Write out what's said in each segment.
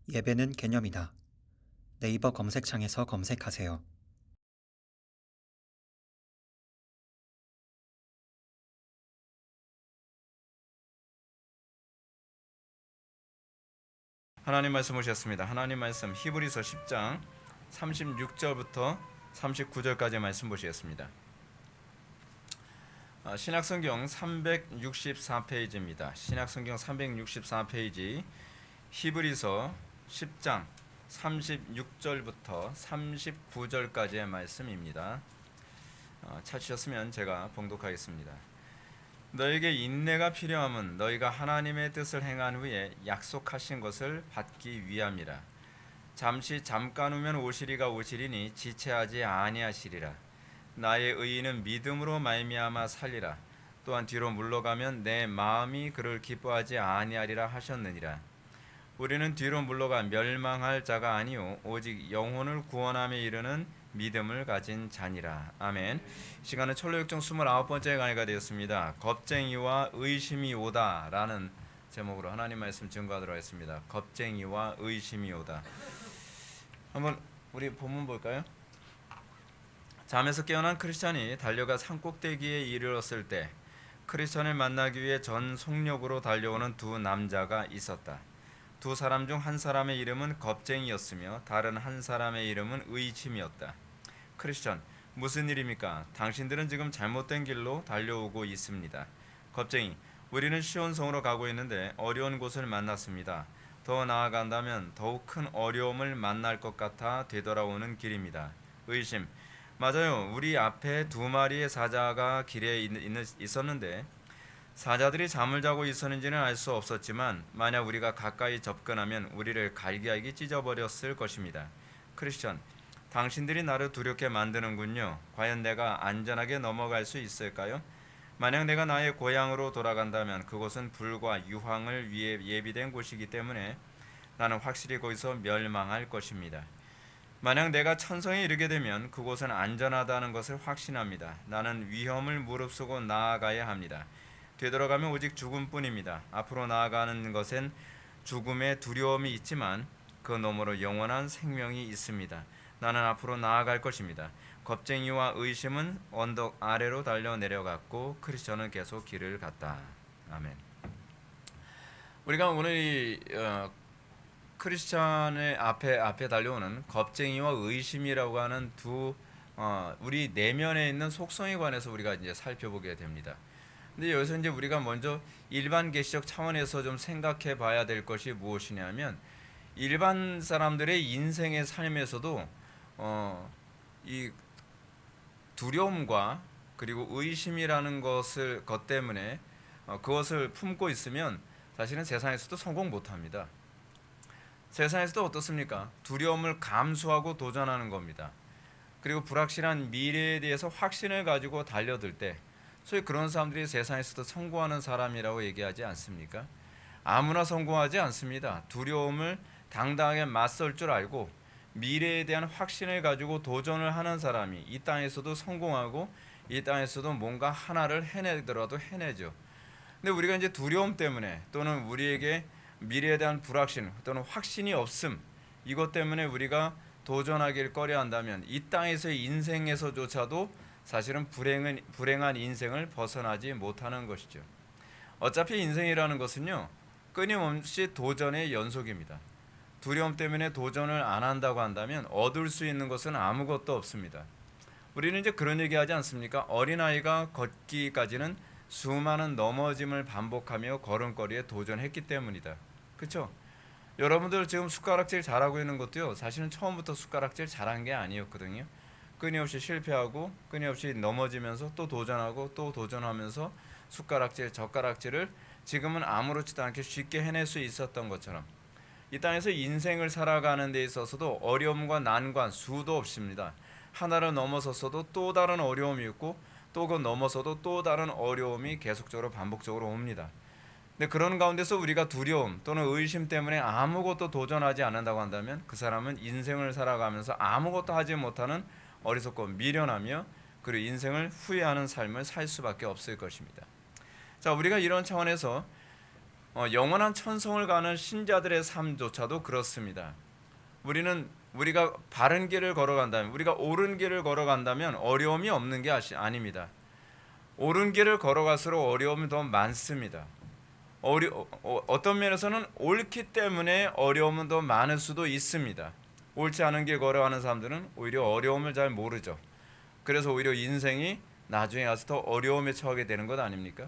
예배는 개념이다. 네이버 검색창에서 검색하세요. 하나님 말씀 보셨습니다. 하나님 말씀 히브리서 10장 36절부터 39절까지 말씀 보시겠습니다. 신약성경 364페이지입니다. 신약성경 364페이지 히브리서 10장 36절부터 39절까지의 말씀입니다. 찾으셨으면 제가 봉독하겠습니다. 너에게 인내가 필요함은 너희가 하나님의 뜻을 행한 후에 약속하신 것을 받기 위함이라. 잠깐 후면 오시리가 오시리니 지체하지 아니하시리라. 나의 의인은 믿음으로 말미암아 살리라. 또한 뒤로 물러가면 내 마음이 그를 기뻐하지 아니하리라 하셨느니라. 우리는 뒤로 물러가 멸망할 자가 아니요 오직 영혼을 구원함에 이르는 믿음을 가진 자니라. 아멘. 시간은 철로역정 29번째 강의가 되었습니다. 겁쟁이와 의심이 오다라는 제목으로 하나님 말씀 증거하도록 하겠습니다. 겁쟁이와 의심이 오다. 한번 우리 본문 볼까요? 잠에서 깨어난 크리스찬이 달려가 산꼭대기에 이르렀을 때 크리스찬을 만나기 위해 전 속력으로 달려오는 두 남자가 있었다. 두 사람 중 한 사람의 이름은 겁쟁이였으며 다른 한 사람의 이름은 의심이었다. 크리스천, 무슨 일입니까? 당신들은 지금 잘못된 길로 달려오고 있습니다. 겁쟁이, 우리는 시온성으로 가고 있는데 어려운 곳을 만났습니다. 더 나아간다면 더욱 큰 어려움을 만날 것 같아 되돌아오는 길입니다. 의심, 맞아요. 우리 앞에 두 마리의 사자가 길에 있었는데 사자들이 잠을 자고 있었는지는 알 수 없었지만 만약 우리가 가까이 접근하면 우리를 갈기갈기 찢어버렸을 것입니다. 크리스천, 당신들이 나를 두렵게 만드는군요. 과연 내가 안전하게 넘어갈 수 있을까요? 만약 내가 나의 고향으로 돌아간다면 그곳은 불과 유황을 위해 예비된 곳이기 때문에 나는 확실히 거기서 멸망할 것입니다. 만약 내가 천성에 이르게 되면 그곳은 안전하다는 것을 확신합니다. 나는 위험을 무릅쓰고 나아가야 합니다. 되돌아가면 오직 죽음뿐입니다. 앞으로 나아가는 것엔 죽음의 두려움이 있지만 그 너머로 영원한 생명이 있습니다. 나는 앞으로 나아갈 것입니다. 겁쟁이와 의심은 언덕 아래로 달려 내려갔고 크리스천은 계속 길을 갔다. 아멘. 우리가 오늘 이 크리스천의 앞에 달려오는 겁쟁이와 의심이라고 하는 두 우리 내면에 있는 속성에 관해서 우리가 이제 살펴보게 됩니다. 근데 여기서 이제 우리가 먼저 일반 계시적 차원에서 좀 생각해 봐야 될 것이 무엇이냐면 일반 사람들의 인생의 삶에서도 이 두려움과 그리고 의심이라는 것 때문에 그것을 품고 있으면 사실은 세상에서도 성공 못합니다. 세상에서도 어떻습니까? 두려움을 감수하고 도전하는 겁니다. 그리고 불확실한 미래에 대해서 확신을 가지고 달려들 때 소위 그런 사람들이 세상에서도 성공하는 사람이라고 얘기하지 않습니까? 아무나 성공하지 않습니다. 두려움을 당당하게 맞설 줄 알고 미래에 대한 확신을 가지고 도전을 하는 사람이 이 땅에서도 성공하고 이 땅에서도 뭔가 하나를 해내더라도 해내죠. 근데 우리가 이제 두려움 때문에 또는 우리에게 미래에 대한 불확신 또는 확신이 없음 이것 때문에 우리가 도전하길 꺼려한다면 이 땅에서의 인생에서조차도 사실은 불행한 인생을 벗어나지 못하는 것이죠. 어차피 인생이라는 것은요 끊임없이 도전의 연속입니다. 두려움 때문에 도전을 안 한다고 한다면 얻을 수 있는 것은 아무것도 없습니다. 우리는 이제 그런 얘기하지 않습니까? 어린아이가 걷기까지는 수많은 넘어짐을 반복하며 걸음걸이에 도전했기 때문이다. 그렇죠? 여러분들 지금 숟가락질 잘하고 있는 것도요 사실은 처음부터 숟가락질 잘한 게 아니었거든요. 끊임없이 실패하고 끊임없이 넘어지면서 또 도전하고 또 도전하면서 숟가락질 젓가락질을 지금은 아무렇지도 않게 쉽게 해낼 수 있었던 것처럼 이 땅에서 인생을 살아가는 데 있어서도 어려움과 난관 수도 없습니다. 하나를 넘어섰어도 또 다른 어려움이 있고 또 그 넘어서도 또 다른 어려움이 계속적으로 반복적으로 옵니다. 근데 그런 가운데서 우리가 두려움 또는 의심 때문에 아무것도 도전하지 않는다고 한다면 그 사람은 인생을 살아가면서 아무것도 하지 못하는 어리석고 미련하며 그리고 인생을 후회하는 삶을 살 수밖에 없을 것입니다. 자, 우리가 이런 차원에서 영원한 천성을 가는 신자들의 삶조차도 그렇습니다. 우리가 바른 길을 걸어간다면, 우리가 옳은 길을 걸어간다면 어려움이 없는 게 아닙니다. 옳은 길을 걸어갈수록 어려움이 더 많습니다. 어떤 면에서는 옳기 때문에 어려움은 더 많을 수도 있습니다. 옳지 않은 길 걸어가는 사람들은 오히려 어려움을 잘 모르죠. 그래서 오히려 인생이 나중에 가서 더 어려움에 처하게 되는 것 아닙니까?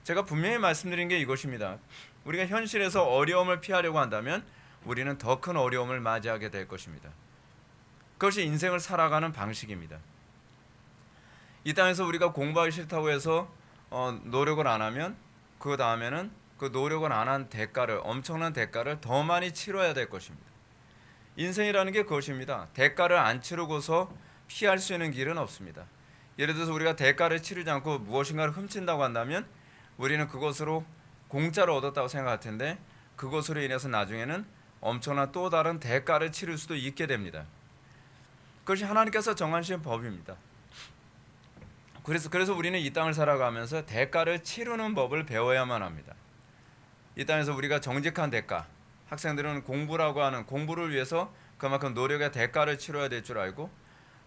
제가 분명히 말씀드린 게 이것입니다. 우리가 현실에서 어려움을 피하려고 한다면 우리는 더 큰 어려움을 맞이하게 될 것입니다. 그것이 인생을 살아가는 방식입니다. 이 땅에서 우리가 공부하기 싫다고 해서 노력을 안 하면 그 다음에는 그 노력을 안 한 대가를, 엄청난 대가를 더 많이 치러야 될 것입니다. 인생이라는 게 그것입니다. 대가를 안 치르고서 피할 수 있는 길은 없습니다. 예를 들어서 우리가 대가를 치르지 않고 무엇인가를 훔친다고 한다면 우리는 그것으로 공짜로 얻었다고 생각할 텐데 그것으로 인해서 나중에는 엄청난 또 다른 대가를 치를 수도 있게 됩니다. 그것이 하나님께서 정하신 법입니다. 그래서 우리는 이 땅을 살아가면서 대가를 치르는 법을 배워야만 합니다. 이 땅에서 우리가 정직한 대가, 학생들은 공부라고 하는 공부를 위해서 그만큼 노력의 대가를 치러야 될 줄 알고,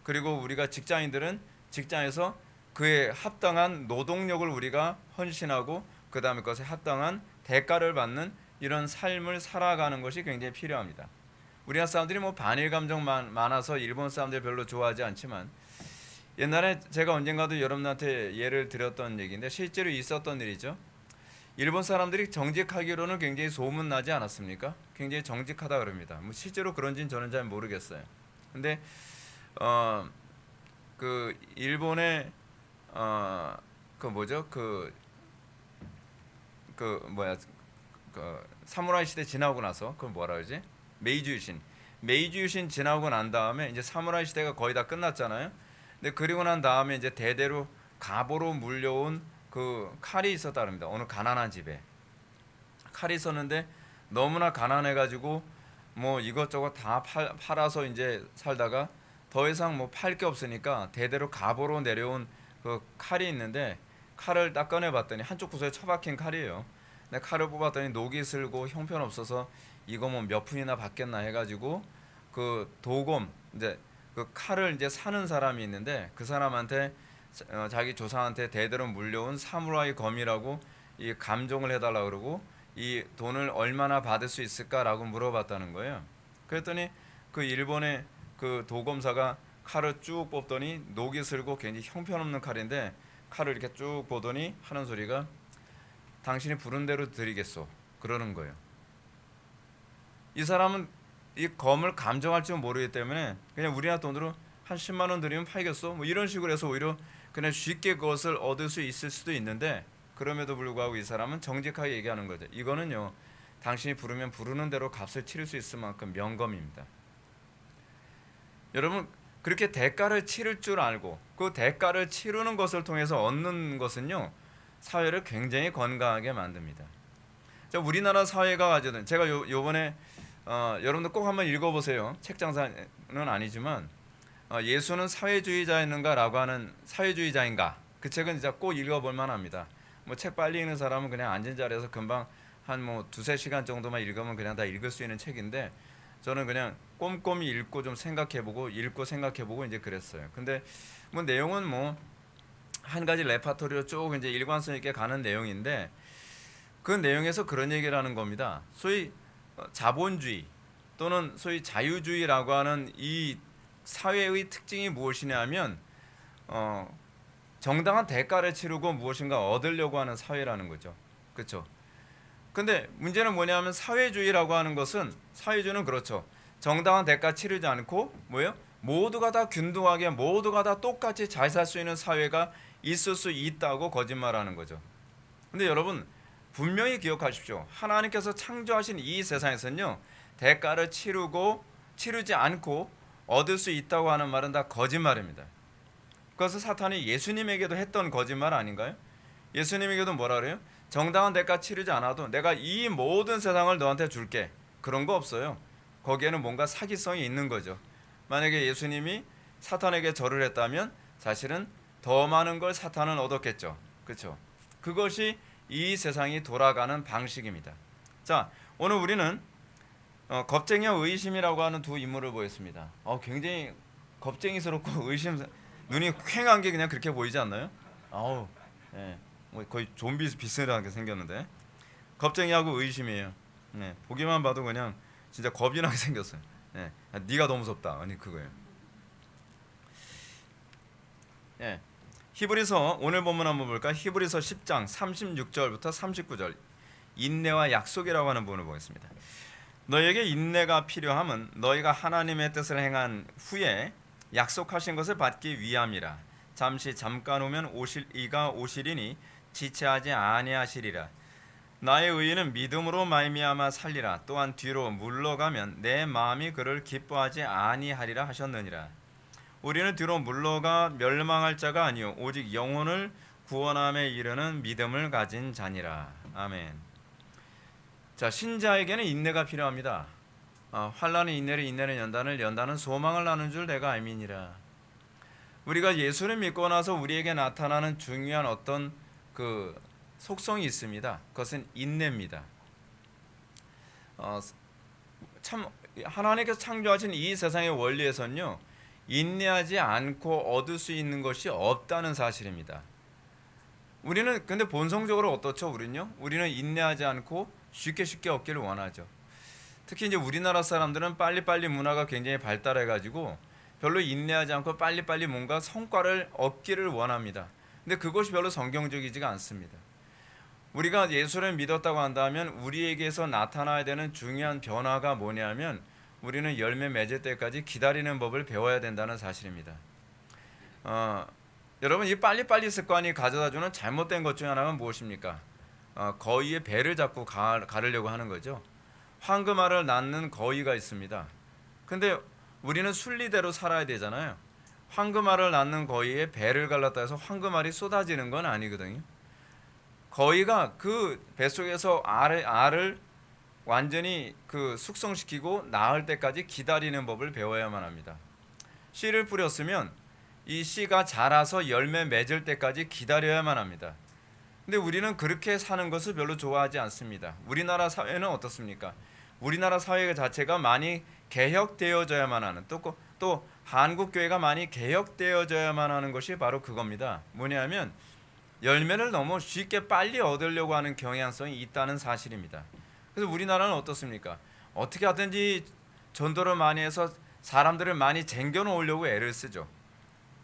그리고 우리가 직장인들은 직장에서 그에 합당한 노동력을 우리가 헌신하고 그 다음에 그것에 합당한 대가를 받는 이런 삶을 살아가는 것이 굉장히 필요합니다. 우리나라 사람들이 뭐 반일 감정 많아서 일본 사람들 별로 좋아하지 않지만, 옛날에 제가 언젠가도 여러분한테 예를 드렸던 얘기인데 실제로 있었던 일이죠. 일본 사람들이 정직하기로는 굉장히 소문나지 않았습니까? 굉장히 정직하다 그럽니다. 뭐 실제로 그런지는 저는 잘 모르겠어요. 근데 그 일본의 그 뭐죠? 그 사무라이 시대 지나고 나서 그걸 뭐라 그러지? 메이지 유신 지나고 난 다음에 이제 사무라이 시대가 거의 다 끝났잖아요. 근데 그리고 난 다음에 이제 대대로 갑오로 물려온 그 칼이 있었다 그럽니다. 어느 가난한 집에 칼이 있었는데 너무나 가난해가지고 뭐 이것저것 다 팔아서 이제 살다가 더 이상 뭐 팔 게 없으니까 대대로 갑오로 내려온 그 칼이 있는데 칼을 딱 꺼내봤더니 한쪽 구석에 처박힌 칼이에요. 근데 칼을 뽑았더니 녹이 슬고 형편없어서 이거 뭐 몇 푼이나 받겠나 해가지고 그 도검 이제 그 칼을 이제 사는 사람이 있는데 그 사람한테 자기 조상한테 대대로 물려온 사무라이 검이라고 이 감종을 해달라 그러고 이 돈을 얼마나 받을 수 있을까라고 물어봤다는 거예요. 그랬더니 그 일본의 그 도검사가 칼을 쭉 뽑더니 녹이 슬고 굉장히 형편없는 칼인데 칼을 이렇게 쭉 보더니 하는 소리가 당신이 부른 대로 드리겠소 그러는 거예요. 이 사람은 이 검을 감정할 줄 모르기 때문에 그냥 우리나라 돈으로 한 10만 원 드리면 팔겠어? 뭐 이런 식으로 해서 오히려 그냥 쉽게 그것을 얻을 수 있을 수도 있는데 그럼에도 불구하고 이 사람은 정직하게 얘기하는 거죠. 이거는요, 당신이 부르면 부르는 대로 값을 치를 수 있을 만큼 명검입니다. 여러분, 그렇게 대가를 치를 줄 알고 그 대가를 치르는 것을 통해서 얻는 것은요, 사회를 굉장히 건강하게 만듭니다. 자, 우리나라 사회가 가지는 제가 요번에 여러분들 꼭 한번 읽어보세요. 책 장사는 아니지만 예수는 사회주의자였는가라고 하는 사회주의자인가 그 책은 진짜 꼭 읽어볼 만합니다. 뭐 책 빨리 읽는 사람은 그냥 앉은 자리에서 금방 한 뭐 두세 시간 정도만 읽으면 그냥 다 읽을 수 있는 책인데 저는 그냥 꼼꼼히 읽고 좀 생각해보고 읽고 생각해보고 이제 그랬어요. 근데 뭐 내용은 뭐 한 가지 레파토리로 쭉 이제 일관성 있게 가는 내용인데 그 내용에서 그런 얘기를 하는 겁니다. 소위 자본주의 또는 소위 자유주의라고 하는 이 사회의 특징이 무엇이냐 하면 정당한 대가를 치르고 무엇인가 얻으려고 하는 사회라는 거죠. 그렇죠? 근데 문제는 뭐냐면 사회주의라고 하는 것은 사회주의는 그렇죠. 정당한 대가 치르지 않고 뭐예요? 모두가 다 균등하게 모두가 다 똑같이 잘 살 수 있는 사회가 있을 수 있다고 거짓말하는 거죠. 근데 여러분 분명히 기억하십시오. 하나님께서 창조하신 이 세상에서는요, 대가를 치르지 않고 얻을 수 있다고 하는 말은 다 거짓말입니다. 그래서 사탄이 예수님에게도 했던 거짓말 아닌가요? 예수님에게도 뭐라 그래요? 정당한 대가 치르지 않아도 내가 이 모든 세상을 너한테 줄게. 그런 거 없어요. 거기에는 뭔가 사기성이 있는 거죠. 만약에 예수님이 사탄에게 절을 했다면 사실은 더 많은 걸 사탄은 얻었겠죠. 그렇죠? 그것이 이 세상이 돌아가는 방식입니다. 자, 오늘 우리는 겁쟁이와 의심이라고 하는 두 인물을 보였습니다. 굉장히 겁쟁이스럽고 의심, 눈이 퀭한 게 그냥 그렇게 보이지 않나요? 아우, 예, 뭐 거의 좀비 비슷하게 생겼는데 겁쟁이하고 의심이에요. 네, 보기만 봐도 그냥 진짜 겁이 나게 생겼어요. 네, 네가 너무 무섭다. 아니 그거예요. 예, 히브리서 오늘 본문 한번 볼까? 히브리서 10장 36절부터 39절 인내와 약속이라고 하는 부분을 보겠습니다. 너희에게 인내가 필요함은 너희가 하나님의 뜻을 행한 후에 약속하신 것을 받기 위함이라. 잠시 잠깐 오면 오실 이가 오시리니 지체하지 아니하시리라. 나의 의인은 믿음으로 말미암아 살리라. 또한 뒤로 물러가면 내 마음이 그를 기뻐하지 아니하리라 하셨느니라. 우리는 뒤로 물러가 멸망할 자가 아니요 오직 영혼을 구원함에 이르는 믿음을 가진 자니라. 아멘. 자, 신자에게는 인내가 필요합니다. 환난은 인내를, 인내는 연단을, 연단은 소망을 나눈 줄 내가 알미니라. 우리가 예수를 믿고 나서 우리에게 나타나는 중요한 어떤 그 속성이 있습니다. 그것은 인내입니다. 참 하나님께서 창조하신 이 세상의 원리에서는요, 인내하지 않고 얻을 수 있는 것이 없다는 사실입니다. 우리는 근데 본성적으로 어떻죠? 우리는 인내하지 않고 쉽게 얻기를 원하죠. 특히 이제 우리나라 사람들은 빨리빨리 문화가 굉장히 발달해가지고 별로 인내하지 않고 빨리빨리 뭔가 성과를 얻기를 원합니다. 근데 그것이 별로 성경적이지가 않습니다. 우리가 예수를 믿었다고 한다면 우리에게서 나타나야 되는 중요한 변화가 뭐냐면 우리는 열매 맺을 때까지 기다리는 법을 배워야 된다는 사실입니다. 여러분, 이 빨리빨리 습관이 가져다주는 잘못된 것 중에 하나가 무엇입니까? 거위의 배를 잡고 가르려고 하는 거죠. 황금알을 낳는 거위가 있습니다. 근데 우리는 순리대로 살아야 되잖아요. 황금알을 낳는 거위의 배를 갈랐다 해서 황금알이 쏟아지는 건 아니거든요. 거위가 그 뱃속에서 알을 완전히 그 숙성시키고 낳을 때까지 기다리는 법을 배워야만 합니다. 씨를 뿌렸으면 이 씨가 자라서 열매 맺을 때까지 기다려야만 합니다. 근데 우리는 그렇게 사는 것을 별로 좋아하지 않습니다. 우리나라 사회는 어떻습니까? 우리나라 사회 자체가 많이 개혁되어져야만 하는, 또 한국 교회가 많이 개혁되어져야만 하는 것이 바로 그겁니다. 뭐냐면 열매를 너무 쉽게 빨리 얻으려고 하는 경향성이 있다는 사실입니다. 그래서 우리나라는 어떻습니까? 어떻게 하든지 전도를 많이 해서 사람들을 많이 쟁겨 놓으려고 애를 쓰죠.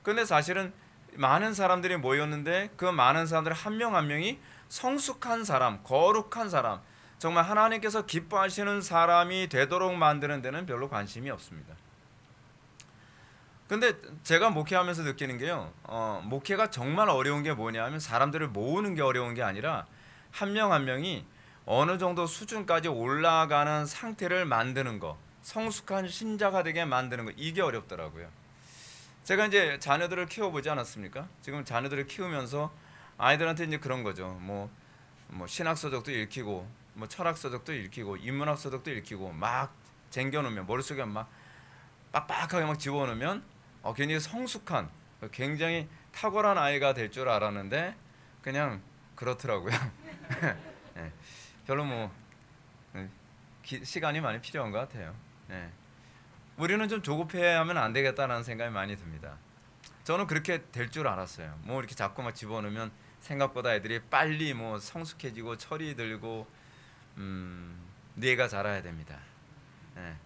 그런데 사실은 많은 사람들이 모였는데 그 많은 사람들 한 명 한 명이 성숙한 사람, 거룩한 사람, 정말 하나님께서 기뻐하시는 사람이 되도록 만드는 데는 별로 관심이 없습니다. 근데 제가 목회하면서 느끼는 게요, 목회가 정말 어려운 게 뭐냐면 사람들을 모으는 게 어려운 게 아니라 한 명 한 명이 어느 정도 수준까지 올라가는 상태를 만드는 거, 성숙한 신자가 되게 만드는 거, 이게 어렵더라고요. 제가 이제 자녀들을 키워보지 않았습니까? 지금 자녀들을 키우면서 아이들한테 이제 그런 거죠. 뭐 신학서적도 읽히고, 뭐 철학서적도 읽히고, 인문학서적도 읽히고, 막 쟁겨놓으면 머릿속에 막 빡빡하게 막 집어넣으면 굉장히 성숙한, 굉장히 탁월한 아이가 될 줄 알았는데 그냥 그렇더라고요. 네. 별로 시간이 많이 필요한 것 같아요. 네. 우리는 좀 조급해하면 안 되겠다는 생각이 많이 듭니다. 저는 그렇게 될 줄 알았어요. 뭐 이렇게 자꾸 막 집어넣으면 생각보다 애들이 빨리 뭐 성숙해지고 철이 들고 뇌가 자라야 됩니다. 네.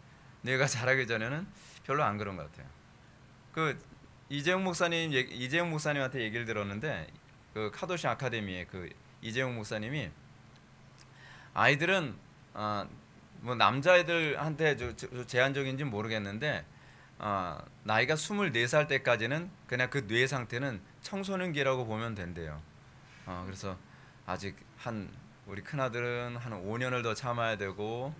뇌가 자라기 전에는 별로 안 그런 것 같아요. 그 이재용 목사님한테 얘기를 들었는데 그 카도시 아카데미의 그 이재용 목사님이 아이들은 뭐 남자애들한테 제한적인지 모르겠는데 나이가 24살 때까지는 그냥 그 뇌 상태는 청소년기라고 보면 된대요. 그래서 아직 우리 큰아들은 한 5년을 더 참아야 되고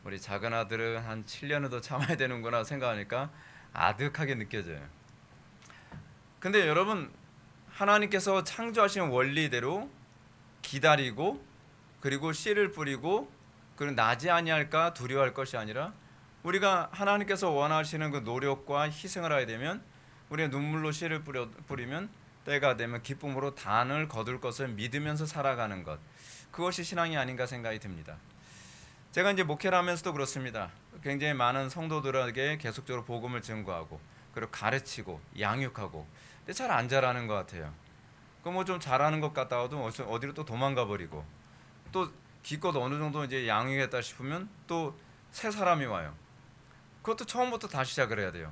우리 작은아들은 한 7년을 더 참아야 되는구나 생각하니까 아득하게 느껴져요. 근데 여러분, 하나님께서 창조하신 원리대로 기다리고 그리고 씨를 뿌리고 그리고 나지 아니할까 두려워할 것이 아니라 우리가 하나님께서 원하시는 그 노력과 희생을 하게 되면 우리가 눈물로 씨를 뿌리면 때가 되면 기쁨으로 단을 거둘 것을 믿으면서 살아가는 것, 그것이 신앙이 아닌가 생각이 듭니다. 제가 이제 목회를 하면서도 그렇습니다. 굉장히 많은 성도들에게 계속적으로 복음을 증거하고 그리고 가르치고 양육하고, 근데 잘 안 자라는 것 같아요. 그 뭐 좀 잘하는 것 같다가도 어디로 또 도망가 버리고, 또 기껏 어느 정도 이제 양육했다 싶으면 또 새 사람이 와요. 그것도 처음부터 다시 시작을 해야 돼요.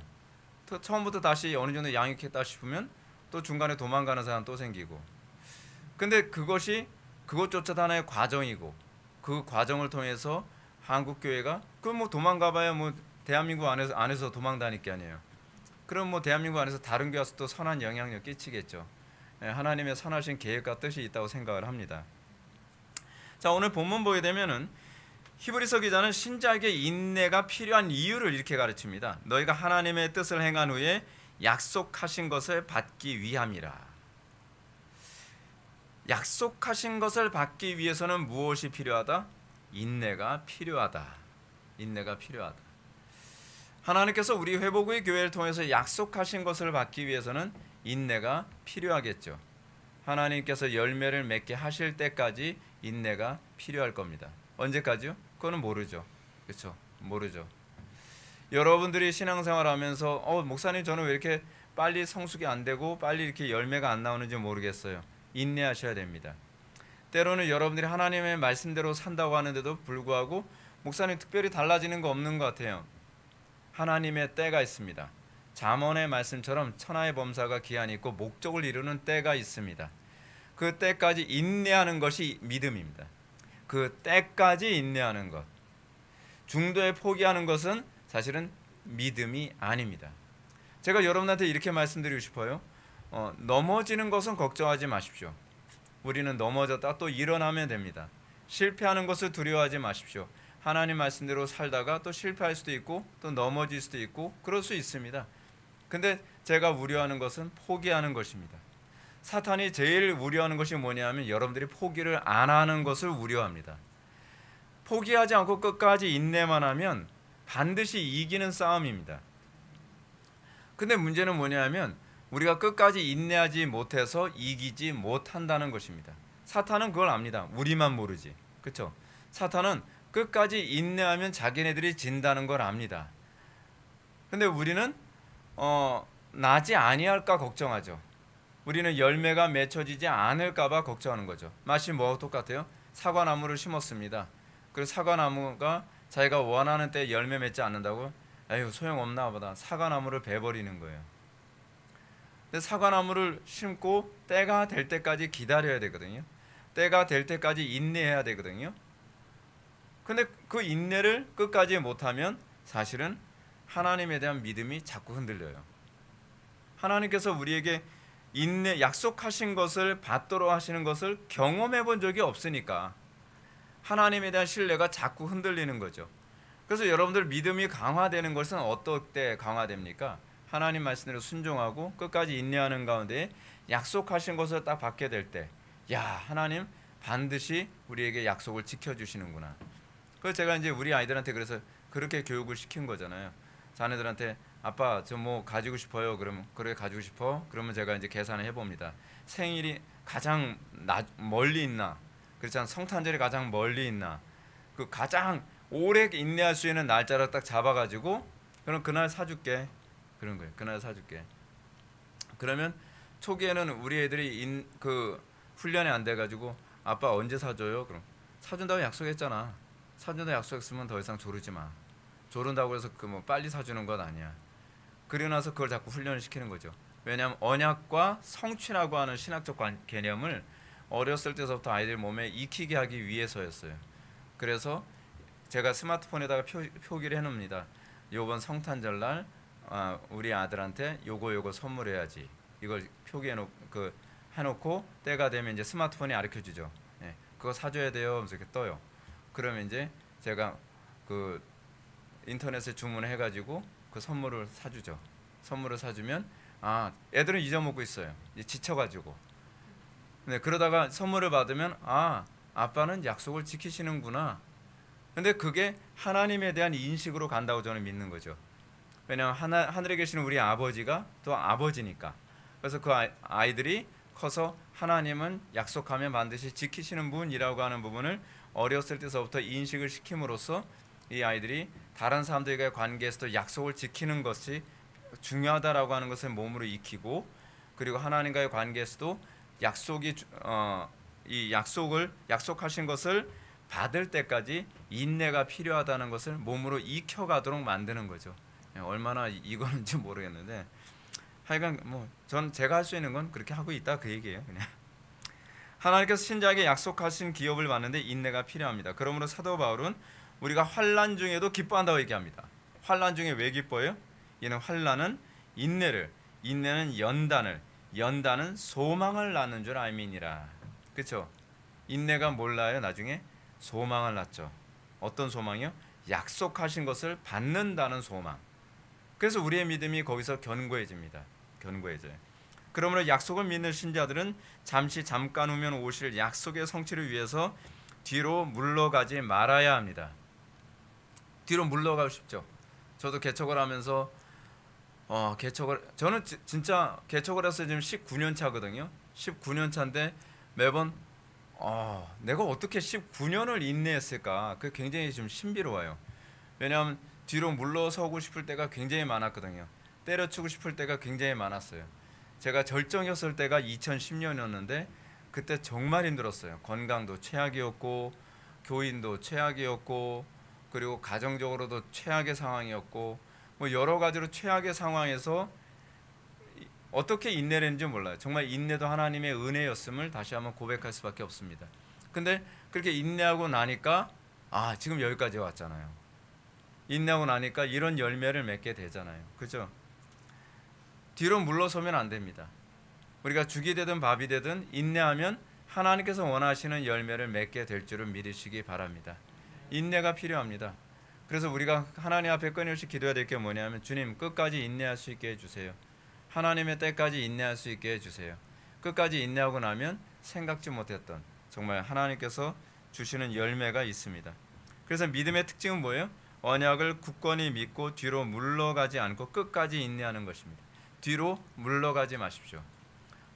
또 처음부터 다시 어느 정도 양육했다 싶으면 또 중간에 도망가는 사람 또 생기고. 근데 그것조차도 하나의 과정이고, 그 과정을 통해서 한국 교회가 그 뭐 도망가봐야 뭐 대한민국 안에서 도망 다닐 게 아니에요. 그럼 뭐 대한민국 안에서 다른 교회 와서 또 선한 영향력 끼치겠죠. 하나님의 선하신 계획과 뜻이 있다고 생각을 합니다. 자, 오늘 본문 보게 되면은 히브리서 기자는 신자에게 인내가 필요한 이유를 이렇게 가르칩니다. 너희가 하나님의 뜻을 행한 후에 약속하신 것을 받기 위함이라. 약속하신 것을 받기 위해서는 무엇이 필요하다? 인내가 필요하다. 인내가 필요하다. 하나님께서 우리 회복의 교회를 통해서 약속하신 것을 받기 위해서는 인내가 필요하겠죠. 하나님께서 열매를 맺게 하실 때까지 인내가 필요할 겁니다. 언제까지요? 그거는 모르죠. 그렇죠? 모르죠. 여러분들이 신앙생활하면서 목사님 저는 왜 이렇게 빨리 성숙이 안 되고 빨리 이렇게 열매가 안 나오는지 모르겠어요. 인내하셔야 됩니다. 때로는 여러분들이 하나님의 말씀대로 산다고 하는데도 불구하고 목사님 특별히 달라지는 거 없는 것 같아요. 하나님의 때가 있습니다. 잠언의 말씀처럼 천하의 범사가 기한이 있고 목적을 이루는 때가 있습니다. 그 때까지 인내하는 것이 믿음입니다. 그 때까지 인내하는 것. 중도에 포기하는 것은 사실은 믿음이 아닙니다. 제가 여러분한테 이렇게 말씀드리고 싶어요. 넘어지는 것은 걱정하지 마십시오. 우리는 넘어졌다 또 일어나면 됩니다. 실패하는 것을 두려워하지 마십시오. 하나님 말씀대로 살다가 또 실패할 수도 있고 또 넘어질 수도 있고 그럴 수 있습니다. 근데 제가 우려하는 것은 포기하는 것입니다. 사탄이 제일 우려하는 것이 뭐냐면 여러분들이 포기를 안 하는 것을 우려합니다. 포기하지 않고 끝까지 인내만 하면 반드시 이기는 싸움입니다. 근데 문제는 뭐냐면 우리가 끝까지 인내하지 못해서 이기지 못한다는 것입니다. 사탄은 그걸 압니다. 우리만 모르지. 그렇죠? 사탄은 끝까지 인내하면 자기네들이 진다는 걸 압니다. 근데 우리는 나지 아니할까 걱정하죠. 우리는 열매가 맺혀지지 않을까 봐 걱정하는 거죠. 마치 뭐하고 똑같아요? 사과나무를 심었습니다. 그리고 사과나무가 자기가 원하는 때 열매 맺지 않는다고 에휴 소용없나 보다 사과나무를 베버리는 거예요. 근데 사과나무를 심고 때가 될 때까지 기다려야 되거든요. 때가 될 때까지 인내해야 되거든요. 근데 그 인내를 끝까지 못하면 사실은 하나님에 대한 믿음이 자꾸 흔들려요. 하나님께서 우리에게 인내 약속하신 것을 받도록 하시는 것을 경험해 본 적이 없으니까 하나님에 대한 신뢰가 자꾸 흔들리는 거죠. 그래서 여러분들 믿음이 강화되는 것은 어떨 때 강화됩니까? 하나님 말씀대로 순종하고 끝까지 인내하는 가운데 약속하신 것을 딱 받게 될 때, 야 하나님 반드시 우리에게 약속을 지켜주시는구나. 그래서 제가 이제 우리 아이들한테 그래서 그렇게 교육을 시킨 거잖아요. 자네들한테 아빠 저 뭐 가지고 싶어요. 그러면 그래 가지고 싶어. 그러면 제가 이제 계산을 해봅니다. 생일이 가장 멀리 있나? 그렇잖아. 성탄절이 가장 멀리 있나? 그 가장 오래 인내할 수 있는 날짜를 딱 잡아가지고 그럼 그날 사줄게. 그런 거예요. 그날 사줄게. 그러면 초기에는 우리 애들이 그 훈련이 안 돼가지고 아빠 언제 사줘요? 그럼 사준다고 약속했잖아. 사준다고 약속했으면 더 이상 조르지 마. 조른다고 해서 그 뭐 빨리 사주는 건 아니야. 그리고 나서 그걸 자꾸 훈련을 시키는 거죠. 왜냐하면 언약과 성취라고 하는 신학적 개념을 어렸을 때서부터 아이들 몸에 익히게 하기 위해서였어요. 그래서 제가 스마트폰에다가 표기를 해놓습니다. 요번 성탄절 날 우리 아들한테 요거 선물해야지. 이걸 해놓고 때가 되면 이제 스마트폰이 가르쳐주죠. 예, 그거 사줘야 돼요. 하면서 이렇게 떠요. 그러면 이제 제가 그 인터넷에 주문을 해가지고 그 선물을 사주죠. 선물을 사주면 애들은 잊어먹고 있어요. 지쳐가지고. 근데 그러다가 선물을 받으면 아빠는 약속을 지키시는구나. 근데 그게 하나님에 대한 인식으로 간다고 저는 믿는 거죠. 왜냐하면 하늘에 계시는 우리 아버지가 또 아버지니까 그래서 그 아이들이 커서 하나님은 약속하면 반드시 지키시는 분이라고 하는 부분을 어렸을 때서부터 인식을 시킴으로써 이 아이들이 다른 사람들과의 관계에서도 약속을 지키는 것이 중요하다라고 하는 것을 몸으로 익히고, 그리고 하나님과의 관계에서도 이 약속하신 것을 받을 때까지 인내가 필요하다는 것을 몸으로 익혀가도록 만드는 거죠. 얼마나 이거는지 모르겠는데 하여간 뭐 전 제가 할 수 있는 건 그렇게 하고 있다 그 얘기예요. 그냥 하나님께서 신자에게 약속하신 기업을 받는데 인내가 필요합니다. 그러므로 사도 바울은 우리가 환난 중에도 기뻐한다고 얘기합니다. 환난 중에 왜 기뻐요? 이는 환난은 인내는 연단은 소망을 낳는 줄 알미니라. 그렇죠? 인내가 뭘 낳아요? 나중에 소망을 낳죠. 어떤 소망이요? 약속하신 것을 받는다는 소망. 그래서 우리의 믿음이 거기서 견고해집니다. 견고해져요. 그러므로 약속을 믿는 신자들은 잠깐 후면 오실 약속의 성취를 위해서 뒤로 물러가지 말아야 합니다. 뒤로 물러가고 싶죠. 저도 개척을 하면서 저는 진짜 개척을 해서 지금 19년 차거든요. 19년 차인데 매번 내가 어떻게 19년을 인내했을까? 그게 굉장히 좀 신비로워요. 왜냐하면 뒤로 물러서고 싶을 때가 굉장히 많았거든요. 때려치고 싶을 때가 굉장히 많았어요. 제가 절정이었을 때가 2010년이었는데 그때 정말 힘들었어요. 건강도 최악이었고 교인도 최악이었고 그리고 가정적으로도 최악의 상황이었고 뭐 여러 가지로 최악의 상황에서 어떻게 인내를 했는지 몰라요. 정말 인내도 하나님의 은혜였음을 다시 한번 고백할 수밖에 없습니다. 근데 그렇게 인내하고 나니까 지금 여기까지 왔잖아요. 인내하고 나니까 이런 열매를 맺게 되잖아요. 그죠? 뒤로 물러서면 안 됩니다. 우리가 죽이 되든 밥이 되든 인내하면 하나님께서 원하시는 열매를 맺게 될 줄을 믿으시기 바랍니다. 인내가 필요합니다. 그래서 우리가 하나님 앞에 끊임없이 기도해야 될 게 뭐냐면 주님 끝까지 인내할 수 있게 해주세요. 하나님의 때까지 인내할 수 있게 해주세요. 끝까지 인내하고 나면 생각지 못했던 정말 하나님께서 주시는 열매가 있습니다. 그래서 믿음의 특징은 뭐예요? 언약을 굳건히 믿고 뒤로 물러가지 않고 끝까지 인내하는 것입니다. 뒤로 물러가지 마십시오.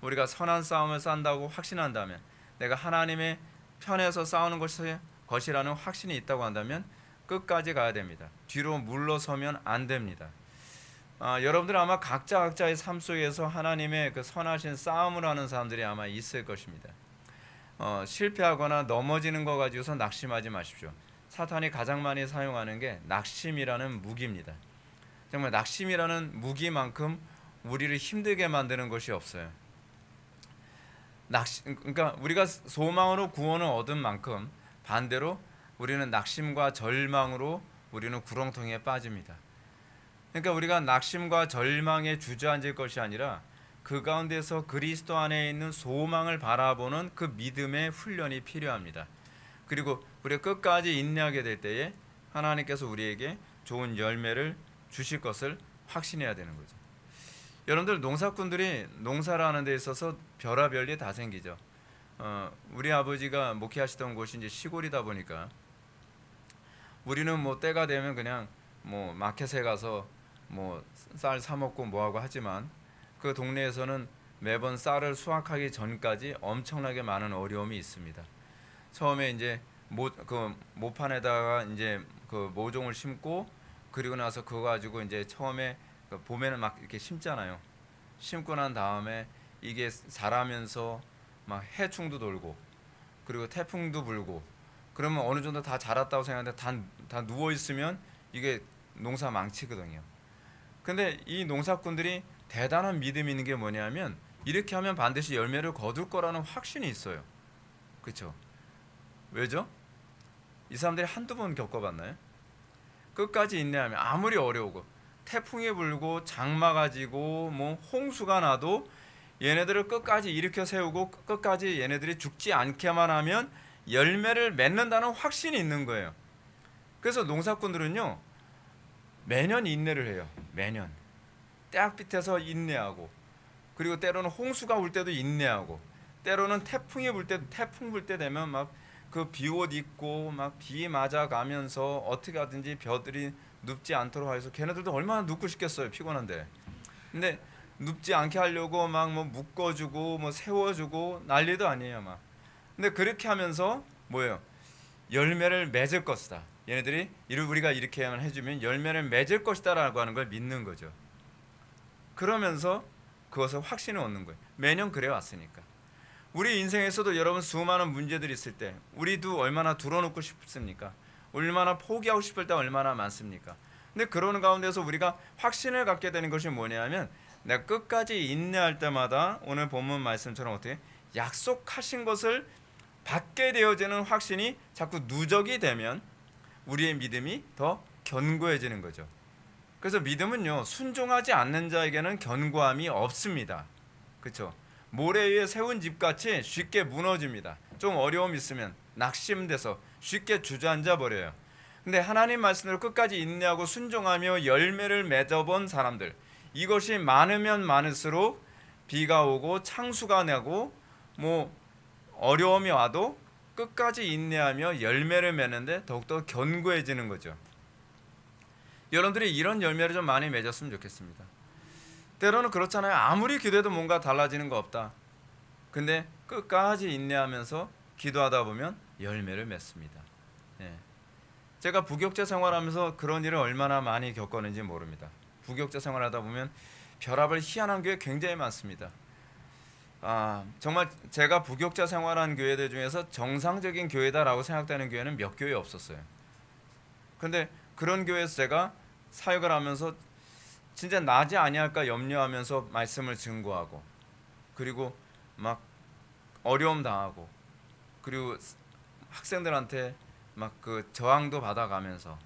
우리가 선한 싸움을 싼다고 확신한다면, 내가 하나님의 편에서 싸우는 것이라는 확신이 있다고 한다면 끝까지 가야 됩니다. 뒤로 물러서면 안 됩니다. 여러분들 아마 각자의 삶 속에서 하나님의 그 선하신 싸움을 하는 사람들이 아마 있을 것입니다. 실패하거나 넘어지는 거 가지고서 낙심하지 마십시오. 사탄이 가장 많이 사용하는 게 낙심이라는 무기입니다. 정말 낙심이라는 무기만큼 우리를 힘들게 만드는 것이 없어요. 그러니까 우리가 소망으로 구원을 얻은 만큼 반대로 우리는 낙심과 절망으로 우리는 구렁텅이에 빠집니다. 그러니까 우리가 낙심과 절망에 주저앉을 것이 아니라 그 가운데서 그리스도 안에 있는 소망을 바라보는 그 믿음의 훈련이 필요합니다. 그리고 우리가 끝까지 인내하게 될 때에 하나님께서 우리에게 좋은 열매를 주실 것을 확신해야 되는 거죠. 여러분들 농사꾼들이 농사를 하는 데 있어서 별의별일 다 생기죠. 우리 아버지가 목회하시던 곳이 이제 시골이다 보니까 우리는 뭐 때가 되면 그냥 뭐 마켓에 가서 뭐 쌀 사 먹고 뭐 하고 하지만 그 동네에서는 매번 쌀을 수확하기 전까지 엄청나게 많은 어려움이 있습니다. 처음에 이제 모판에다가 이제 그 모종을 심고 그리고 나서 그거 가지고 이제 처음에 봄에는 막 이렇게 심잖아요. 심고 난 다음에 이게 자라면서 막 해충도 돌고 그리고 태풍도 불고 그러면 어느 정도 다 자랐다고 생각하는데 다 누워 있으면 이게 농사 망치거든요. 근데 이 농사꾼들이 대단한 믿음이 있는 게 뭐냐면 이렇게 하면 반드시 열매를 거둘 거라는 확신이 있어요. 그렇죠? 왜죠? 이 사람들이 한두 번 겪어봤나요? 끝까지 인내하면 아무리 어려우고 태풍이 불고 장마가 지고 뭐 홍수가 나도 얘네들을 끝까지 일으켜 세우고 끝까지 얘네들이 죽지 않게만 하면 열매를 맺는다는 확신이 있는 거예요. 그래서 농사꾼들은요 매년 인내를 해요. 매년 때학빛에서 인내하고 그리고 때로는 홍수가 올 때도 인내하고 때로는 태풍이 불 때도 태풍 불 때 되면 막 그 비옷 입고 막 비 맞아가면서 어떻게 하든지 벼들이 눕지 않도록 해서 걔네들도 얼마나 눕고 싶겠어요. 피곤한데. 근데 눕지 않게 하려고 막 뭐 묶어주고 뭐 세워주고 난리도 아니에요 막. 근데 그렇게 하면서 뭐예요? 열매를 맺을 것이다. 얘네들이 우리가 이렇게만 해주면 열매를 맺을 것이다라고 하는 걸 믿는 거죠. 그러면서 그것을 확신을 얻는 거예요. 매년 그래 왔으니까. 우리 인생에서도 여러분 수많은 문제들이 있을 때 우리도 얼마나 둘러놓고 싶습니까? 얼마나 포기하고 싶을 때 얼마나 많습니까? 근데 그러는 가운데서 우리가 확신을 갖게 되는 것이 뭐냐면 내가 끝까지 인내할 때마다 오늘 본문 말씀처럼 어떻게 약속하신 것을 받게 되어지는 확신이 자꾸 누적이 되면 우리의 믿음이 더 견고해지는 거죠. 그래서 믿음은요 순종하지 않는 자에게는 견고함이 없습니다. 그렇죠? 모래 위에 세운 집같이 쉽게 무너집니다. 좀 어려움 있으면 낙심돼서 쉽게 주저앉아 버려요. 근데 하나님 말씀대로 끝까지 인내하고 순종하며 열매를 맺어본 사람들, 이것이 많으면 많을수록 비가 오고 창수가 나고 뭐 어려움이 와도 끝까지 인내하며 열매를 맺는데 더욱더 견고해지는 거죠. 여러분들이 이런 열매를 좀 많이 맺었으면 좋겠습니다. 때로는 그렇잖아요. 아무리 기도해도 뭔가 달라지는 거 없다. 근데 끝까지 인내하면서 기도하다 보면 열매를 맺습니다. 예. 제가 부교육자 생활하면서 그런 일을 얼마나 많이 겪었는지 모릅니다. 부교육자 생활하다 보면 별합을 희한한 교회 굉장히 많습니다. 정말 제가 부교육자 생활한 교회들 중에서 정상적인 교회다라고 생각되는 교회는 몇 교회 없었어요. 근데 그런 교회에서 제가 사역을 하면서 진짜 나지 아니할까 염려하면서 말씀을 증거하고 그리고 막 어려움 당하고 그리고 학생들한테 막 그 저항도 받아가면서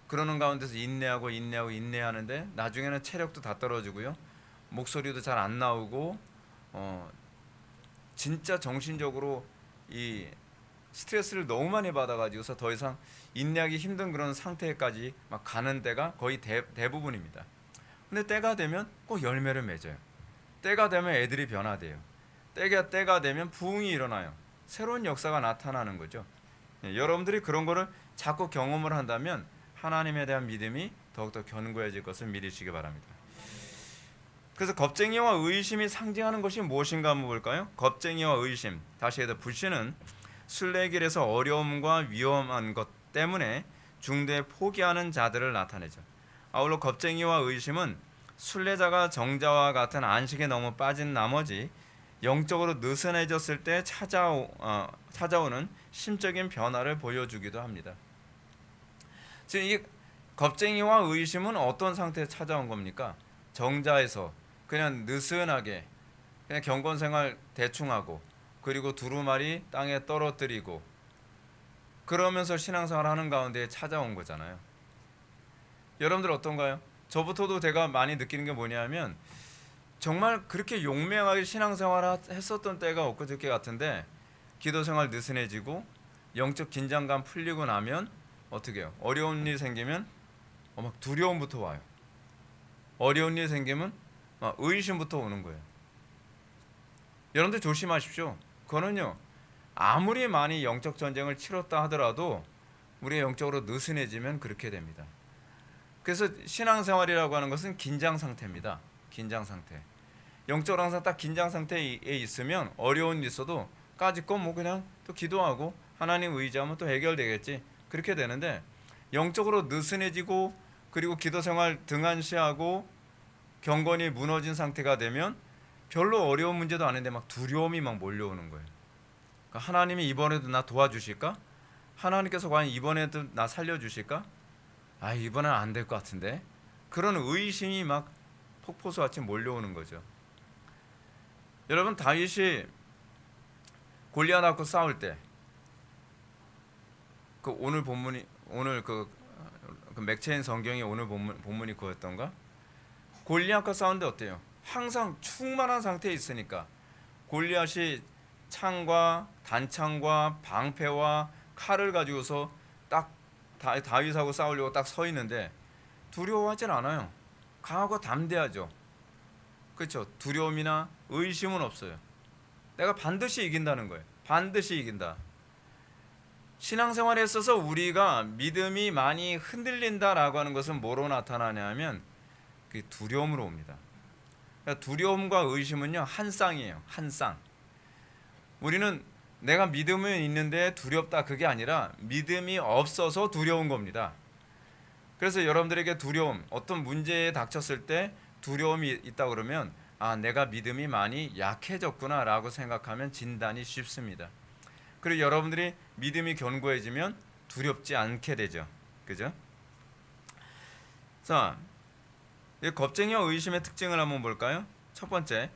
그러는 가운데서 인내하는데 나중에는 체력도 다 떨어지고요. 목소리도 잘 안 나오고 진짜 정신적으로 이 스트레스를 너무 많이 받아가지고서 더 이상 인내하기 힘든 그런 상태까지 막 가는 때가 거의 대부분입니다. 근데 때가 되면 꼭 열매를 맺어요. 때가 되면 애들이 변화돼요. 때가 되면 부흥이 일어나요. 새로운 역사가 나타나는 거죠. 여러분들이 그런 거를 자꾸 경험을 한다면 하나님에 대한 믿음이 더욱더 견고해질 것을 믿으시기 바랍니다. 그래서 겁쟁이와 의심이 상징하는 것이 무엇인가 한번 볼까요? 겁쟁이와 의심, 다시 해서 불신은 순례의 길에서 어려움과 위험한 것 때문에 중도에 포기하는 자들을 나타내죠. 아울러 겁쟁이와 의심은 순례자가 정자와 같은 안식에 너무 빠진 나머지 영적으로 느슨해졌을 때 찾아오는 심적인 변화를 보여주기도 합니다. 지금 이 겁쟁이와 의심은 어떤 상태에 찾아온 겁니까? 정자에서 그냥 느슨하게 그냥 경건생활 대충하고 그리고 두루마리 땅에 떨어뜨리고 그러면서 신앙생활 하는 가운데 찾아온 거잖아요. 여러분들 어떤가요? 저부터도 제가 많이 느끼는 게 뭐냐면 정말 그렇게 용맹하게 신앙생활 했었던 때가 엊그저께 같은데 기도생활 느슨해지고 영적 긴장감 풀리고 나면 어떻게 해요? 어려운 일 생기면 막 두려움부터 와요. 어려운 일 생기면 막 의심부터 오는 거예요. 여러분들 조심하십시오. 그거는요 아무리 많이 영적 전쟁을 치렀다 하더라도 우리가 영적으로 느슨해지면 그렇게 됩니다. 그래서 신앙생활이라고 하는 것은 긴장 상태입니다. 긴장 상태. 영적으로 항상 딱 긴장 상태에 있으면 어려운 일 있어도 까짓거 뭐 그냥 또 기도하고 하나님 의지하면 또 해결되겠지. 그렇게 되는데 영적으로 느슨해지고 그리고 기도생활 등한시하고 경건이 무너진 상태가 되면 별로 어려운 문제도 아닌데 막 두려움이 막 몰려오는 거예요. 그러니까 하나님이 이번에도 나 도와주실까? 하나님께서 과연 이번에도 나 살려주실까? 이번엔 안 될 것 같은데. 그런 의심이 막 폭포수같이 몰려오는 거죠. 여러분 다윗이 골리앗하고 싸울 때 그 오늘 본문이 오늘 그 맥체인 성경이 오늘 본문이 그거였던가? 골리앗과 싸우는데 어때요? 항상 충만한 상태에 있으니까 골리앗이 창과 단창과 방패와 칼을 가지고서 딱 다윗하고 싸우려고 딱 서 있는데 두려워하진 않아요. 강하고 담대하죠. 그렇죠? 두려움이나 의심은 없어요. 내가 반드시 이긴다는 거예요. 반드시 이긴다. 신앙생활에 있어서 우리가 믿음이 많이 흔들린다라고 하는 것은 뭐로 나타나냐면 그 두려움으로 옵니다. 그러니까 두려움과 의심은요 한 쌍이에요. 한 쌍. 우리는 내가 믿음은 있는데 두렵다 그게 아니라 믿음이 없어서 두려운 겁니다. 그래서 여러분들에게 두려움, 어떤 문제에 닥쳤을 때 두려움이 있다 그러면 아 내가 믿음이 많이 약해졌구나라고 생각하면 진단이 쉽습니다. 그리고 여러분들이 믿음이 견고해지면 두렵지 않게 되죠. 그죠? 자, 이 겁쟁이와 의심의 특징을 한번 볼까요? 첫 번째,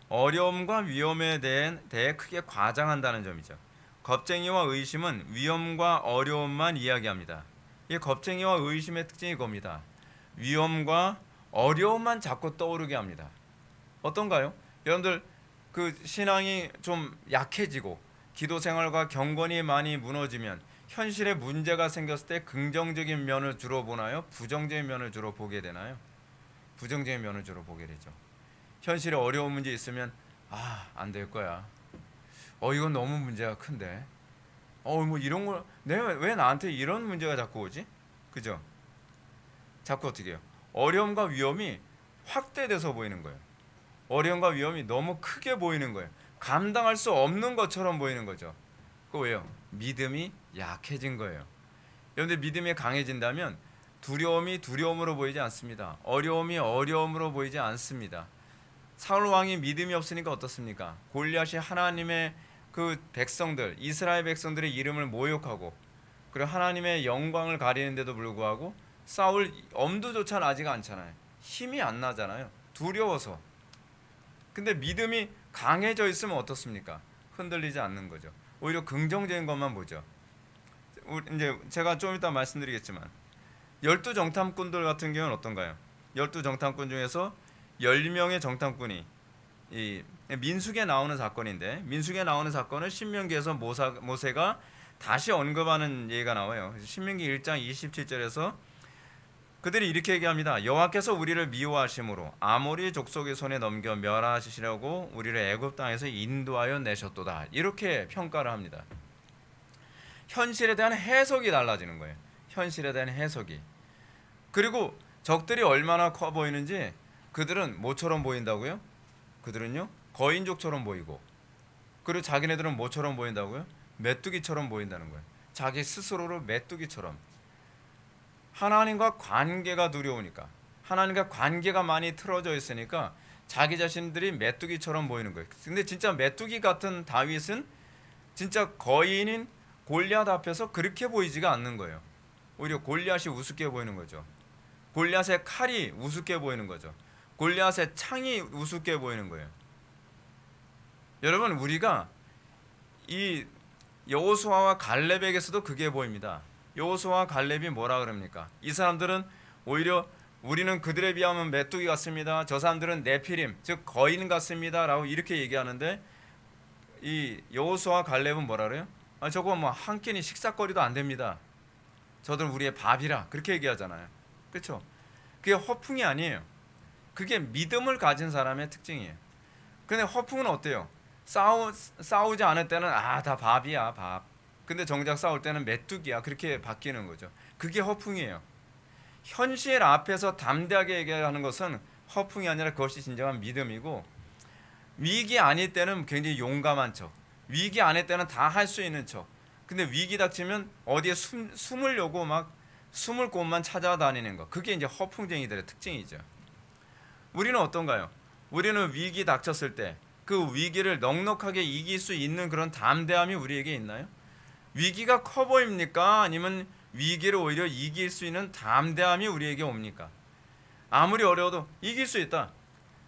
어려움과 위험에 대해 크게 과장한다는 점이죠. 겁쟁이와 의심은 위험과 어려움만 이야기합니다. 이 겁쟁이와 의심의 특징이 겁니다. 위험과 어려움만 자꾸 떠오르게 합니다. 어떤가요? 여러분들 그 신앙이 좀 약해지고 기도 생활과 경건이 많이 무너지면 현실에 문제가 생겼을 때 긍정적인 면을 주로 보나요? 부정적인 면을 주로 보게 되나요? 부정적인 면을 주로 보게 되죠. 현실에 어려운 문제 있으면 안 될 거야. 이건 너무 문제가 큰데. 뭐 이런 걸 내가 왜 나한테 이런 문제가 자꾸 오지? 그죠? 자꾸 어떻게 해요? 어려움과 위험이 확대돼서 보이는 거예요. 어려움과 위험이 너무 크게 보이는 거예요. 감당할 수 없는 것처럼 보이는 거죠. 그 왜요? 믿음이 약해진 거예요. 여러분들 믿음이 강해진다면 두려움이 두려움으로 보이지 않습니다. 어려움이 어려움으로 보이지 않습니다. 사울 왕이 믿음이 없으니까 어떻습니까? 골리앗이 하나님의 그 백성들, 이스라엘 백성들의 이름을 모욕하고 그리고 하나님의 영광을 가리는데도 불구하고 싸울 엄두조차 나지가 않잖아요. 힘이 안 나잖아요. 두려워서. 근데 믿음이 강해져 있으면 어떻습니까? 흔들리지 않는 거죠. 오히려 긍정적인 것만 보죠. 이제 제가 좀 이따 말씀드리겠지만 12정탐꾼들 같은 경우는 어떤가요? 12정탐꾼 중에서 10명의 정탐꾼이 이 민수기에 나오는 사건인데 민수기에 나오는 사건을 신명기에서 모세가 다시 언급하는 예가 나와요. 신명기 1장 27절에서 그들이 이렇게 얘기합니다. 여호와께서 우리를 미워하심으로 아모리 족속의 손에 넘겨 멸하시려고 우리를 애굽 땅에서 인도하여 내셨도다. 이렇게 평가를 합니다. 현실에 대한 해석이 달라지는 거예요. 현실에 대한 해석이. 그리고 적들이 얼마나 커 보이는지 그들은 뭐처럼 보인다고요? 그들은요 거인족처럼 보이고 그리고 자기네들은 뭐처럼 보인다고요? 메뚜기처럼 보인다는 거예요. 자기 스스로를 메뚜기처럼. 하나님과 관계가 두려우니까 하나님과 관계가 많이 틀어져 있으니까 자기 자신들이 메뚜기처럼 보이는 거예요. 근데 진짜 메뚜기 같은 다윗은 진짜 거인인 골리앗 앞에서 그렇게 보이지가 않는 거예요. 오히려 골리앗이 우습게 보이는 거죠. 골리앗의 칼이 우습게 보이는 거죠. 골리앗의 창이 우습게 보이는 거예요. 여러분 우리가 이 여호수아와 갈렙에게서도 그게 보입니다. 여호수아와 갈렙이 뭐라 그럽니까? 이 사람들은 오히려 우리는 그들에 비하면 메뚜기 같습니다. 저 사람들은 네피림 즉 거인 같습니다라고 이렇게 얘기하는데 이 여호수아와 갈렙은 뭐라 그래요? 저거 뭐 한 끼니 식사거리도 안 됩니다. 저들은 우리의 밥이라 그렇게 얘기하잖아요. 그렇죠? 그게 허풍이 아니에요. 그게 믿음을 가진 사람의 특징이에요. 근데 허풍은 어때요? 싸우지 않을 때는 다 밥이야 밥. 근데 정작 싸울 때는 메뚜기야 그렇게 바뀌는 거죠. 그게 허풍이에요. 현실 앞에서 담대하게 얘기하는 것은 허풍이 아니라 그것이 진정한 믿음이고 위기 아닐 때는 굉장히 용감한 척 위기 아닐 때는 다 할 수 있는 척 근데 위기 닥치면 어디에 숨으려고 막 숨을 곳만 찾아다니는 거 그게 이제 허풍쟁이들의 특징이죠. 우리는 어떤가요? 우리는 위기 닥쳤을 때 그 위기를 넉넉하게 이길 수 있는 그런 담대함이 우리에게 있나요? 위기가 커 보입니까? 아니면 위기를 오히려 이길 수 있는 담대함이 우리에게 옵니까? 아무리 어려워도 이길 수 있다.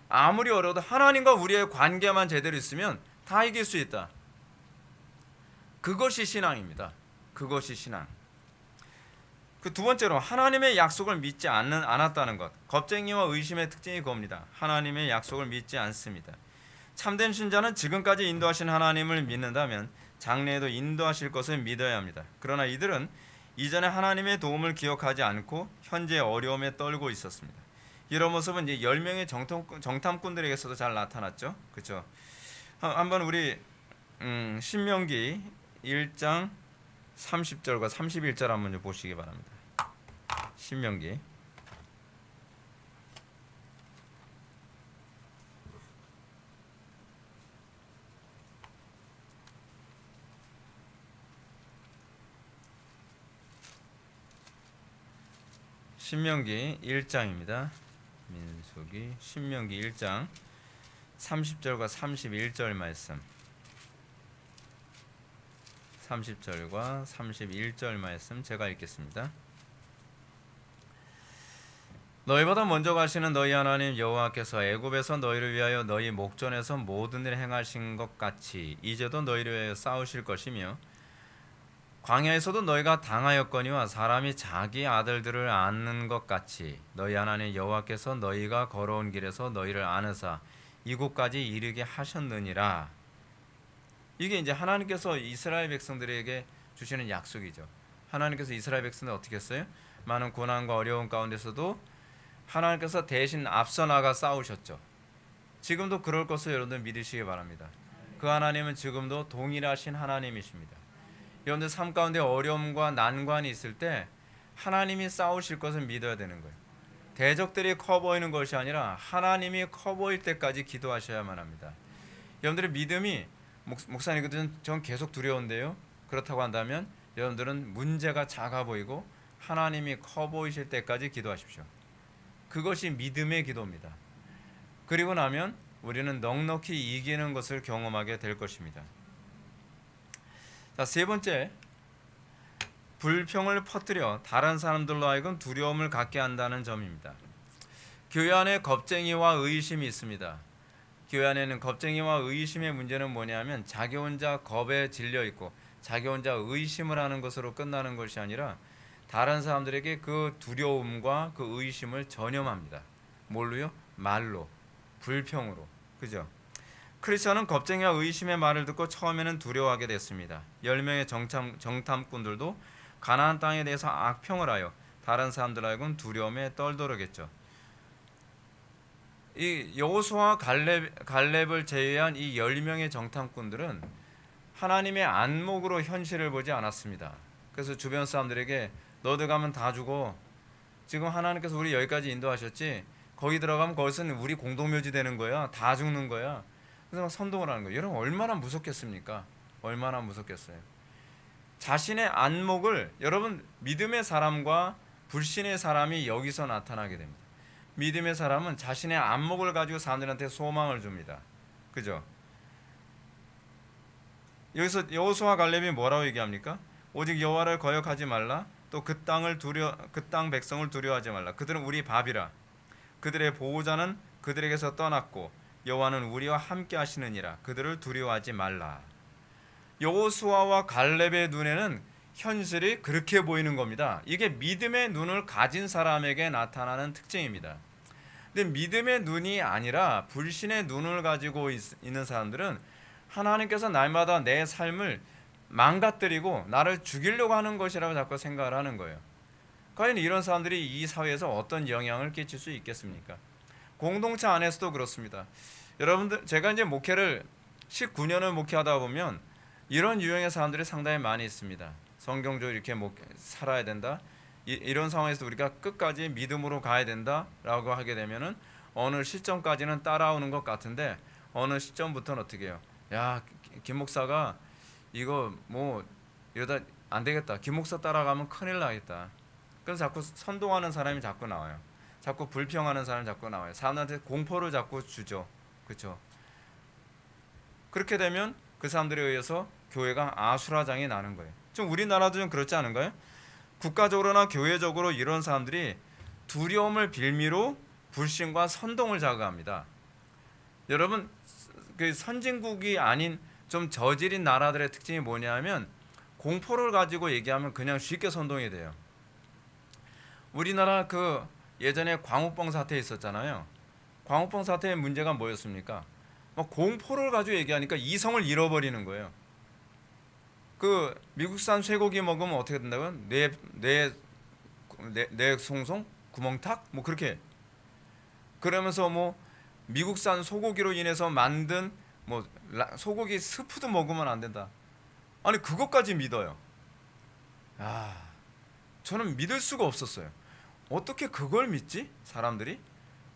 아무리 어려워도 하나님과 우리의 관계만 제대로 있으면 다 이길 수 있다. 그것이 신앙입니다. 그것이 신앙. 그 두 번째로 하나님의 약속을 믿지 않았다는 것. 겁쟁이와 의심의 특징이 그겁니다. 하나님의 약속을 믿지 않습니다. 참된 신자는 지금까지 인도하신 하나님을 믿는다면 장래에도 인도하실 것을 믿어야 합니다. 그러나 이들은 이전에 하나님의 도움을 기억하지 않고 현재 어려움에 떨고 있었습니다. 이런 모습은 이제 10명의 정탐꾼들에게서도 잘 나타났죠. 그렇죠? 한번 우리 신명기 1장 30절과 31절 한번 좀 보시기 바랍니다. 신명기 신명기 1장입니다. 민수기 신명기 1장 30절과 31절 말씀. 30절과 31절 말씀 제가 읽겠습니다. 너희보다 먼저 가시는 너희 하나님 여호와께서 애굽에서 너희를 위하여 너희 목전에서 모든 일을 행하신 것 같이 이제도 너희를 위하여 싸우실 것이며 광야에서도 너희가 당하였거니와 사람이 자기 아들들을 안는 것 같이 너희 하나님 여호와께서 너희가 걸어온 길에서 너희를 안으사 이곳까지 이르게 하셨느니라. 이게 이제 하나님께서 이스라엘 백성들에게 주시는 약속이죠. 하나님께서 이스라엘 백성들 어떻게 했어요? 많은 고난과 어려움 가운데서도 하나님께서 대신 앞서 나가 싸우셨죠. 지금도 그럴 것을 여러분들 믿으시기 바랍니다. 그 하나님은 지금도 동일하신 하나님이십니다. 여러분들 삶 가운데 어려움과 난관이 있을 때 하나님이 싸우실 것을 믿어야 되는 거예요. 대적들이 커 보이는 것이 아니라 하나님이 커 보일 때까지 기도하셔야만 합니다. 여러분들의 믿음이 목사님 전 계속 두려운데요. 그렇다고 한다면 여러분들은 문제가 작아 보이고 하나님이 커 보이실 때까지 기도하십시오. 그것이 믿음의 기도입니다. 그리고 나면 우리는 넉넉히 이기는 것을 경험하게 될 것입니다. 자, 세 번째, 불평을 퍼뜨려 다른 사람들로 하여금 두려움을 갖게 한다는 점입니다. 교회 안에 겁쟁이와 의심이 있습니다. 교회 안에는 겁쟁이와 의심의 문제는 뭐냐면 자기 혼자 겁에 질려 있고 자기 혼자 의심을 하는 것으로 끝나는 것이 아니라 다른 사람들에게 그 두려움과 그 의심을 전염합니다. 뭘로요? 말로, 불평으로. 그죠? 크리스천은 겁쟁이와 의심의 말을 듣고 처음에는 두려워하게 됐습니다. 10명의 정탐꾼들도 가나안 땅에 대해서 악평을 하여 다른 사람들 하여금 두려움에 떨도록했죠. 이 여호수아와 갈렙을 제외한 이 10명의 정탐꾼들은 하나님의 안목으로 현실을 보지 않았습니다. 그래서 주변 사람들에게 너들 가면 다 죽어. 지금 하나님께서 우리 여기까지 인도하셨지. 거기 들어가면 거기서는 우리 공동묘지 되는 거야. 다 죽는 거야. 그래서 막 선동을 하는 거예요. 여러분 얼마나 무섭겠습니까? 얼마나 무섭겠어요. 자신의 안목을 여러분 믿음의 사람과 불신의 사람이 여기서 나타나게 됩니다. 믿음의 사람은 자신의 안목을 가지고 사람들한테 소망을 줍니다. 그죠? 여기서 여호수아 갈렙이 뭐라고 얘기합니까? 오직 여호와를 거역하지 말라. 또 그 땅 백성을 두려워하지 말라. 그들은 우리 밥이라. 그들의 보호자는 그들에게서 떠났고 여호와는 우리와 함께 하시느니라. 그들을 두려워하지 말라. 여호수아와 갈렙의 눈에는 현실이 그렇게 보이는 겁니다. 이게 믿음의 눈을 가진 사람에게 나타나는 특징입니다. 근데 믿음의 눈이 아니라 불신의 눈을 가지고 있는 사람들은 하나님께서 날마다 내 삶을 망가뜨리고 나를 죽이려고 하는 것이라고 자꾸 생각을 하는 거예요. 과연 이런 사람들이 이 사회에서 어떤 영향을 끼칠 수 있겠습니까? 공동체 안에서도 그렇습니다. 여러분들 제가 이제 목회를 19년을 목회하다 보면 이런 유형의 사람들이 상당히 많이 있습니다. 성경적으로 이렇게 살아야 된다. 이런 상황에서 우리가 끝까지 믿음으로 가야 된다라고 하게 되면은 어느 시점까지는 따라오는 것 같은데 어느 시점부터는 어떻게 해요? 야, 김 목사가 이거 뭐 이러다 안 되겠다. 김 목사 따라가면 큰일 나겠다. 그래서 자꾸 선동하는 사람이 자꾸 나와요. 자꾸 불평하는 사람이 자꾸 나와요. 사람들한테 공포를 자꾸 주죠. 그렇죠? 그렇게 되면 그 사람들에 의해서 교회가 아수라장이 나는 거예요. 좀 우리나라도 좀 그렇지 않은가요? 국가적으로나 교회적으로 이런 사람들이 두려움을 빌미로 불신과 선동을 자극합니다. 여러분 그 선진국이 아닌 좀 저질인 나라들의 특징이 뭐냐면 공포를 가지고 얘기하면 그냥 쉽게 선동이 돼요. 우리나라 그 예전에 광우병 사태 있었잖아요. 광우병 사태의 문제가 뭐였습니까? 막 공포를 가지고 얘기하니까 이성을 잃어버리는 거예요. 그 미국산 쇠고기 먹으면 어떻게 된다고요? 뇌 송송 구멍탁 뭐 그렇게 그러면서 뭐 미국산 소고기로 인해서 만든 뭐 소고기 스프도 먹으면 안 된다. 아니 그것까지 믿어요. 아, 저는 믿을 수가 없었어요. 어떻게 그걸 믿지? 사람들이?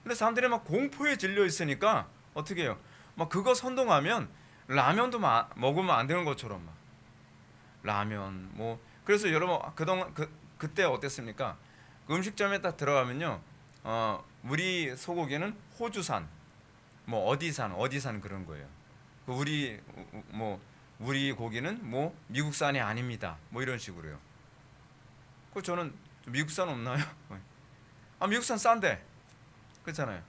근데 사람들이 막 공포에 질려 있으니까 어떻게 해요? 막 그거 선동하면 라면도 먹으면 안 되는 것처럼 막 라면 뭐 그래서 여러분 그동안 그때 어땠습니까? 그 음식점에 딱 들어가면요, 우리 소고기는 호주산, 뭐 어디산 그런 거예요. 그 우리 고기는 뭐 미국산이 아닙니다. 뭐 이런 식으로요. 그 저는 미국산 없나요? 아, 미국산 싼데, 그렇잖아요.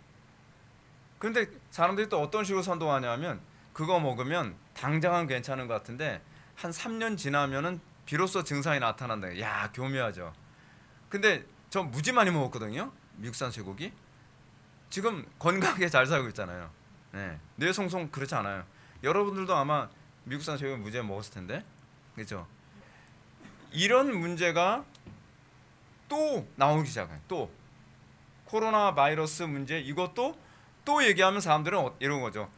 그런데 사람들이 또 어떤 식으로 선동하냐면, 그거 먹으면 당장은 괜찮은 것 같은데 한 3년 지나면은 비로소 증상이 나타난다. 야, 교묘하죠. 근데 저 무지 많이 먹었거든요. 미국산 쇠고기. 지금 건강하게 잘 살고 있잖아요. 네. 뇌송송 그렇지 않아요. 여러분들도 아마 미국산 쇠고기 무지 먹었을 텐데, 그렇죠? 이런 문제가 또 나오기 시작해요. 또 코로나 바이러스 문제, 이것도 또 얘기하면 사람들은 이런 거죠.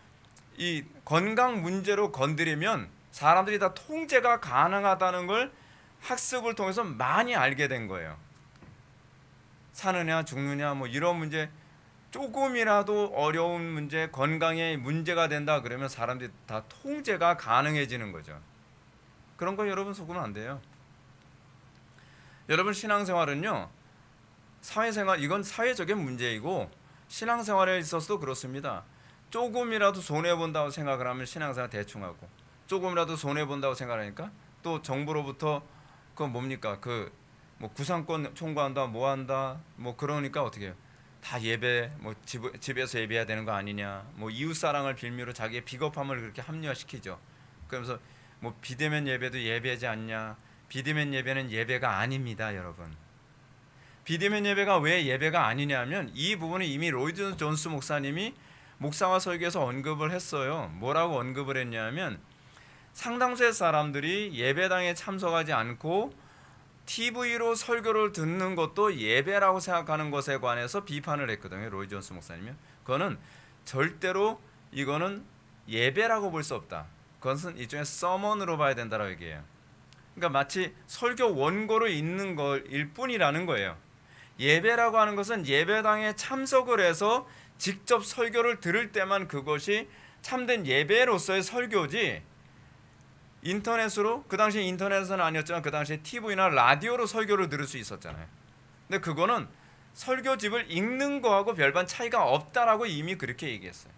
이 건강 문제로 건드리면 사람들이 다 통제가 가능하다는 걸 학습을 통해서 많이 알게 된 거예요. 사느냐 죽느냐 뭐 이런 문제, 조금이라도 어려운 문제, 건강에 문제가 된다 그러면 사람들이 다 통제가 가능해지는 거죠. 그런 거 여러분 속으면 안 돼요. 여러분, 신앙생활은요, 사회생활, 이건 사회적인 문제이고 신앙생활에 있어서도 그렇습니다. 조금이라도 손해본다고 생각을 하면 신앙생활 대충 하고, 조금이라도 손해본다고 생각하니까 또 정부로부터 그 뭡니까, 그 뭐 구상권 청구한다 뭐 한다 뭐 그러니까 어떻게 해요? 다 예배, 뭐 집에서 예배해야 되는 거 아니냐, 뭐 이웃사랑을 빌미로 자기의 비겁함을 그렇게 합리화시키죠. 그러면서 뭐 비대면 예배도 예배하지 않냐, 비대면 예배는 예배가 아닙니다. 여러분, 비대면 예배가 왜 예배가 아니냐면 이 부분은 이미 로이드 존스 목사님이 목사와 설교에서 언급을 했어요. 뭐라고 언급을 했냐면, 상당수의 사람들이 예배당에 참석하지 않고 TV로 설교를 듣는 것도 예배라고 생각하는 것에 관해서 비판을 했거든요. 로이 존스 목사님이. 그거는 절대로 이거는 예배라고 볼 수 없다. 그것은 일종의 서먼으로 봐야 된다라고 얘기해요. 그러니까 마치 설교 원고로 있는 것일 뿐이라는 거예요. 예배라고 하는 것은 예배당에 참석을 해서 직접 설교를 들을 때만 그것이 참된 예배로서의 설교지, 인터넷으로, 그 당시에 인터넷은 아니었지만 그 당시에 TV나 라디오로 설교를 들을 수 있었잖아요. 근데 그거는 설교집을 읽는 거하고 별반 차이가 없다라고 이미 그렇게 얘기했어요.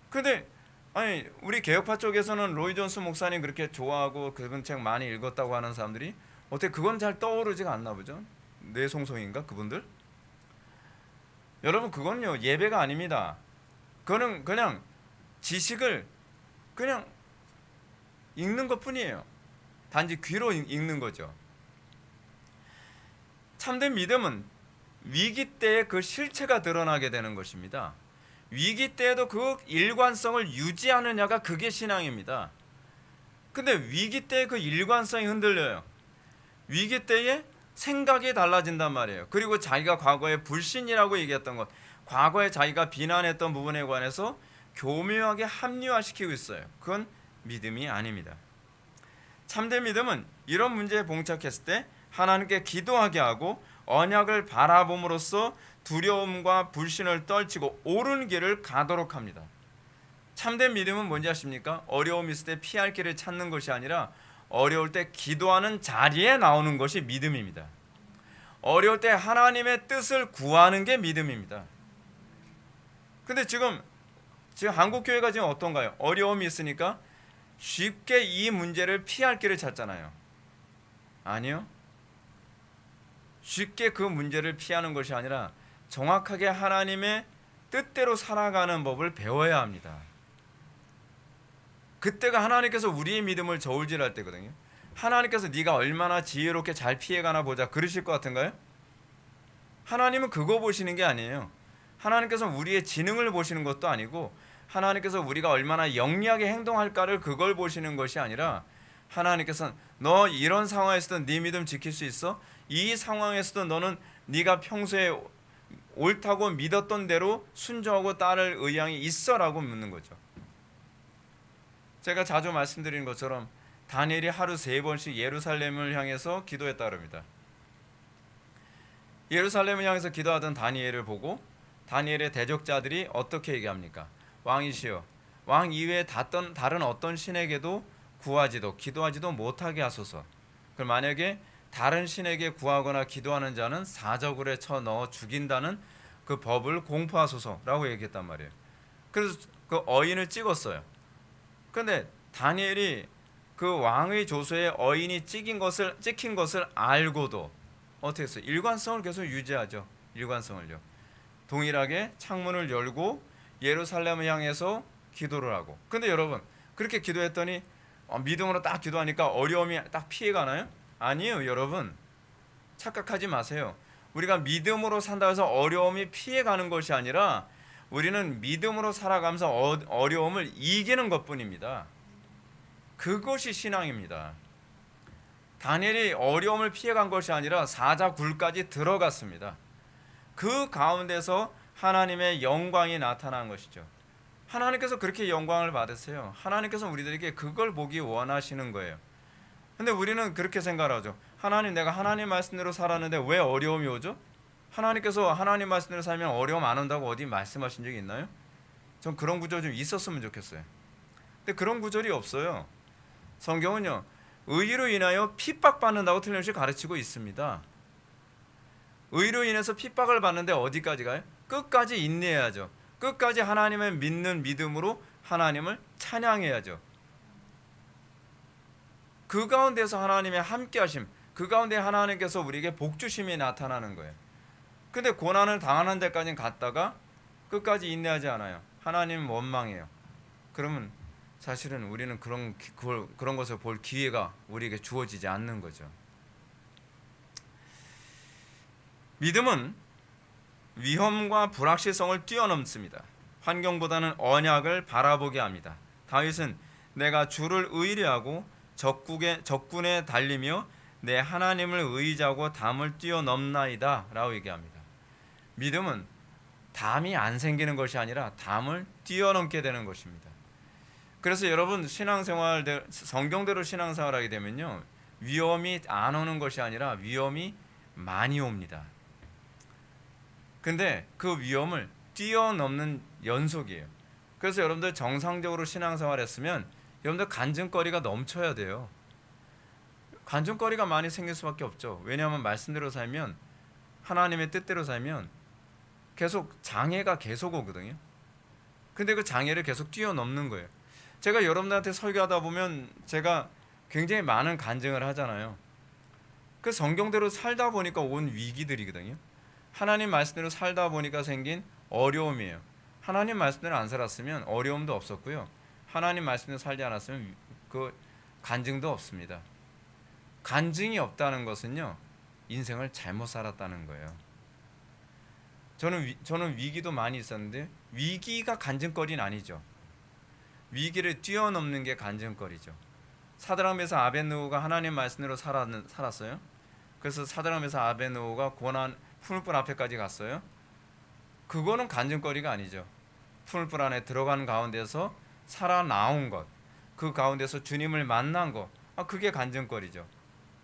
근데 아니, 우리 개혁파 쪽에서는 로이 존스 목사님 그렇게 좋아하고 그분 책 많이 읽었다고 하는 사람들이 어떻게 그건 잘 떠오르지가 않나 보죠? 뇌송송인가 그분들? 여러분, 그건요 예배가 아닙니다. 그거는 그냥 지식을 그냥 읽는 것 뿐이에요. 단지 귀로 읽는 거죠. 참된 믿음은 위기 때에 그 실체가 드러나게 되는 것입니다. 위기 때에도 그 일관성을 유지하느냐가 그게 신앙입니다. 근데 위기 때에 그 일관성이 흔들려요. 위기 때에 생각이 달라진단 말이에요. 그리고 자기가 과거에 불신이라고 얘기했던 것, 과거에 자기가 비난했던 부분에 관해서 교묘하게 합리화시키고 있어요. 그건 믿음이 아닙니다. 참된 믿음은 이런 문제에 봉착했을 때 하나님께 기도하게 하고 언약을 바라봄으로써 두려움과 불신을 떨치고 옳은 길을 가도록 합니다. 참된 믿음은 뭔지 아십니까? 어려움이 있을 때 피할 길을 찾는 것이 아니라 어려울 때 기도하는 자리에 나오는 것이 믿음입니다. 어려울 때 하나님의 뜻을 구하는 게 믿음입니다. 근데 지금 한국 교회가 지금 어떤가요? 어려움이 있으니까 쉽게 이 문제를 피할 길을 찾잖아요. 아니요. 쉽게 그 문제를 피하는 것이 아니라 정확하게 하나님의 뜻대로 살아가는 법을 배워야 합니다. 그때가 하나님께서 우리의 믿음을 저울질할 때거든요. 하나님께서 네가 얼마나 지혜롭게 잘 피해가나 보자 그러실 것 같은가요? 하나님은 그거 보시는 게 아니에요. 하나님께서 우리의 지능을 보시는 것도 아니고, 하나님께서 우리가 얼마나 영리하게 행동할까를 그걸 보시는 것이 아니라, 하나님께서는 너 이런 상황에서도 네 믿음 지킬 수 있어? 이 상황에서도 너는 네가 평소에 옳다고 믿었던 대로 순종하고 따를 의향이 있어라고 묻는 거죠. 제가 자주 말씀드리는 것처럼 다니엘이 하루 3번씩 예루살렘을 향해서 기도했다 그럽니다. 예루살렘을 향해서 기도하던 다니엘을 보고 다니엘의 대적자들이 어떻게 얘기합니까? 왕이시여, 왕 이외에 다른 어떤 신에게도 구하지도 기도하지도 못하게 하소서. 그럼 만약에 다른 신에게 구하거나 기도하는 자는 사저굴에 쳐 넣어 죽인다는 그 법을 공포하소서라고 얘기했단 말이에요. 그래서 그 어인을 찍었어요. 그런데 다니엘이 그 왕의 조서에 어인이 찍힌 것을 알고도 어떻게 했어요? 일관성을 계속 유지하죠. 일관성을요. 동일하게 창문을 열고 예루살렘을 향해서 기도를 하고. 근데 여러분 그렇게 기도했더니 믿음으로 딱 기도하니까 어려움이 딱 피해가나요? 아니에요, 여러분. 착각하지 마세요. 우리가 믿음으로 산다 해서 어려움이 피해가는 것이 아니라 우리는 믿음으로 살아가면서 어려움을 이기는 것뿐입니다. 그것이 신앙입니다. 다니엘이 어려움을 피해간 것이 아니라 사자굴까지 들어갔습니다. 그 가운데서 하나님의 영광이 나타난 것이죠. 하나님께서 그렇게 영광을 받으세요. 하나님께서 우리들에게 그걸 보기 원하시는 거예요. 근데 우리는 그렇게 생각하죠. 하나님, 내가 하나님 말씀대로 살았는데 왜 어려움이 오죠? 하나님께서 하나님 말씀대로 살면 어려움 안 온다고 어디 말씀하신 적이 있나요? 전 그런 구절 좀 있었으면 좋겠어요. 근데 그런 구절이 없어요. 성경은요, 의로 인하여 핍박받는다고 틀림없이 가르치고 있습니다. 의로 인해서 핍박을 받는데 어디까지 가요? 끝까지 인내해야죠. 끝까지 하나님을 믿는 믿음으로 하나님을 찬양해야죠. 그 가운데서 하나님의 함께하심, 그 가운데 하나님께서 우리에게 복주심이 나타나는 거예요. 근데 고난을 당하는 데까지 갔다가 끝까지 인내하지 않아요. 하나님은 원망해요. 그러면 사실은 우리는 그런 것을 볼 기회가 우리에게 주어지지 않는 거죠. 믿음은 위험과 불확실성을 뛰어넘습니다. 환경보다는 언약을 바라보게 합니다. 다윗은 내가 주를 의뢰하고 적군에 달리며 내 하나님을 의지하고 담을 뛰어넘나이다 라고 얘기합니다. 믿음은 담이 안 생기는 것이 아니라 담을 뛰어넘게 되는 것입니다. 그래서 여러분 신앙생활 성경대로 신앙생활하게 되면요, 위험이 안 오는 것이 아니라 위험이 많이 옵니다. 근데 그 위험을 뛰어넘는 연속이에요. 그래서 여러분들 정상적으로 신앙생활했으면 여러분들 간증거리가 넘쳐야 돼요. 간증거리가 많이 생길 수밖에 없죠. 왜냐하면 말씀대로 살면, 하나님의 뜻대로 살면 계속 장애가 계속 오거든요. 근데 그 장애를 계속 뛰어넘는 거예요. 제가 여러분들한테 설교하다 보면 제가 굉장히 많은 간증을 하잖아요. 그 성경대로 살다 보니까 온 위기들이거든요. 하나님 말씀대로 살다 보니까 생긴 어려움이에요. 하나님 말씀대로 안 살았으면 어려움도 없었고요. 하나님 말씀대로 살지 않았으면 그 간증도 없습니다. 간증이 없다는 것은요, 인생을 잘못 살았다는 거예요. 저는 위기도 많이 있었는데 위기가 간증거리는 아니죠. 위기를 뛰어넘는 게 간증거리죠. 사드락 메삭 아벳느고가 하나님 말씀대로 살았어요. 그래서 사드락 메삭 아벳느고가 고난 풀불 앞에까지 갔어요. 그거는 간증거리가 아니죠. 풀불 안에 들어간 가운데서 살아나온 것, 그 가운데서 주님을 만난 것, 그게 간증거리죠.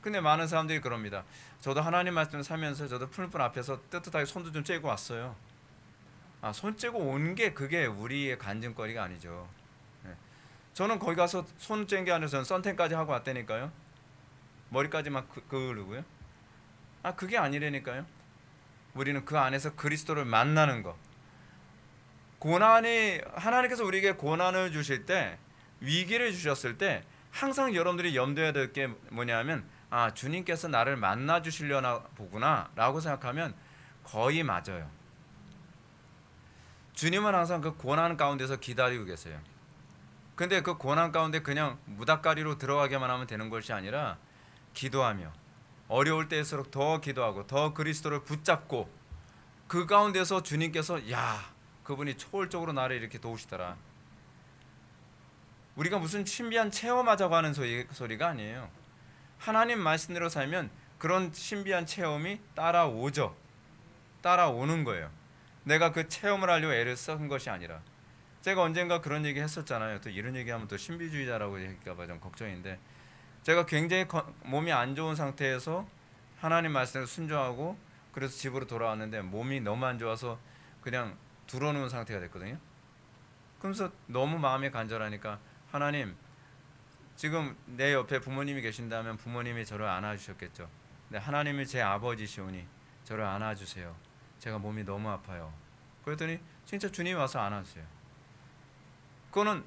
근데 많은 사람들이 그럽니다. 저도 하나님 말씀을 살면서 저도 풀불 앞에서 뜨뜻하게 손도 좀 째고 왔어요. 손 째고 온 게 그게 우리의 간증거리가 아니죠. 저는 거기 가서 손 쨘 게 아니라 저는 선탠까지 하고 왔다니까요. 머리까지 막 그으르고요. 그게 아니라니까요. 우리는 그 안에서 그리스도를 만나는 것. 하나님께서 우리에게 고난을 주실 때, 위기를 주셨을 때 항상 여러분들이 염두해야 될 게 뭐냐면, 주님께서 나를 만나 주시려나 보구나 라고 생각하면 거의 맞아요. 주님은 항상 그 고난 가운데서 기다리고 계세요. 근데 그 고난 가운데 그냥 무닥가리로 들어가게만 하면 되는 것이 아니라 기도하며 어려울 때일수록 더 기도하고 더 그리스도를 붙잡고 그 가운데서 주님께서 그분이 초월적으로 나를 이렇게 도우시더라. 우리가 무슨 신비한 체험하자고 하는 소리가 아니에요. 하나님 말씀대로 살면 그런 신비한 체험이 따라오죠. 따라오는 거예요. 내가 그 체험을 하려고 애를 쓴 것이 아니라. 제가 언젠가 그런 얘기 했었잖아요. 또 이런 얘기하면 또 신비주의자라고 얘기할까봐 좀 걱정인데, 제가 굉장히 몸이 안 좋은 상태에서 하나님 말씀에 순종하고 그래서 집으로 돌아왔는데 몸이 너무 안 좋아서 그냥 들어놓은 상태가 됐거든요. 그러면서 너무 마음이 간절하니까, 하나님, 지금 내 옆에 부모님이 계신다면 부모님이 저를 안아주셨겠죠. 네, 하나님이 제 아버지시오니 저를 안아주세요. 제가 몸이 너무 아파요. 그랬더니 진짜 주님이 와서 안아주세요. 그거는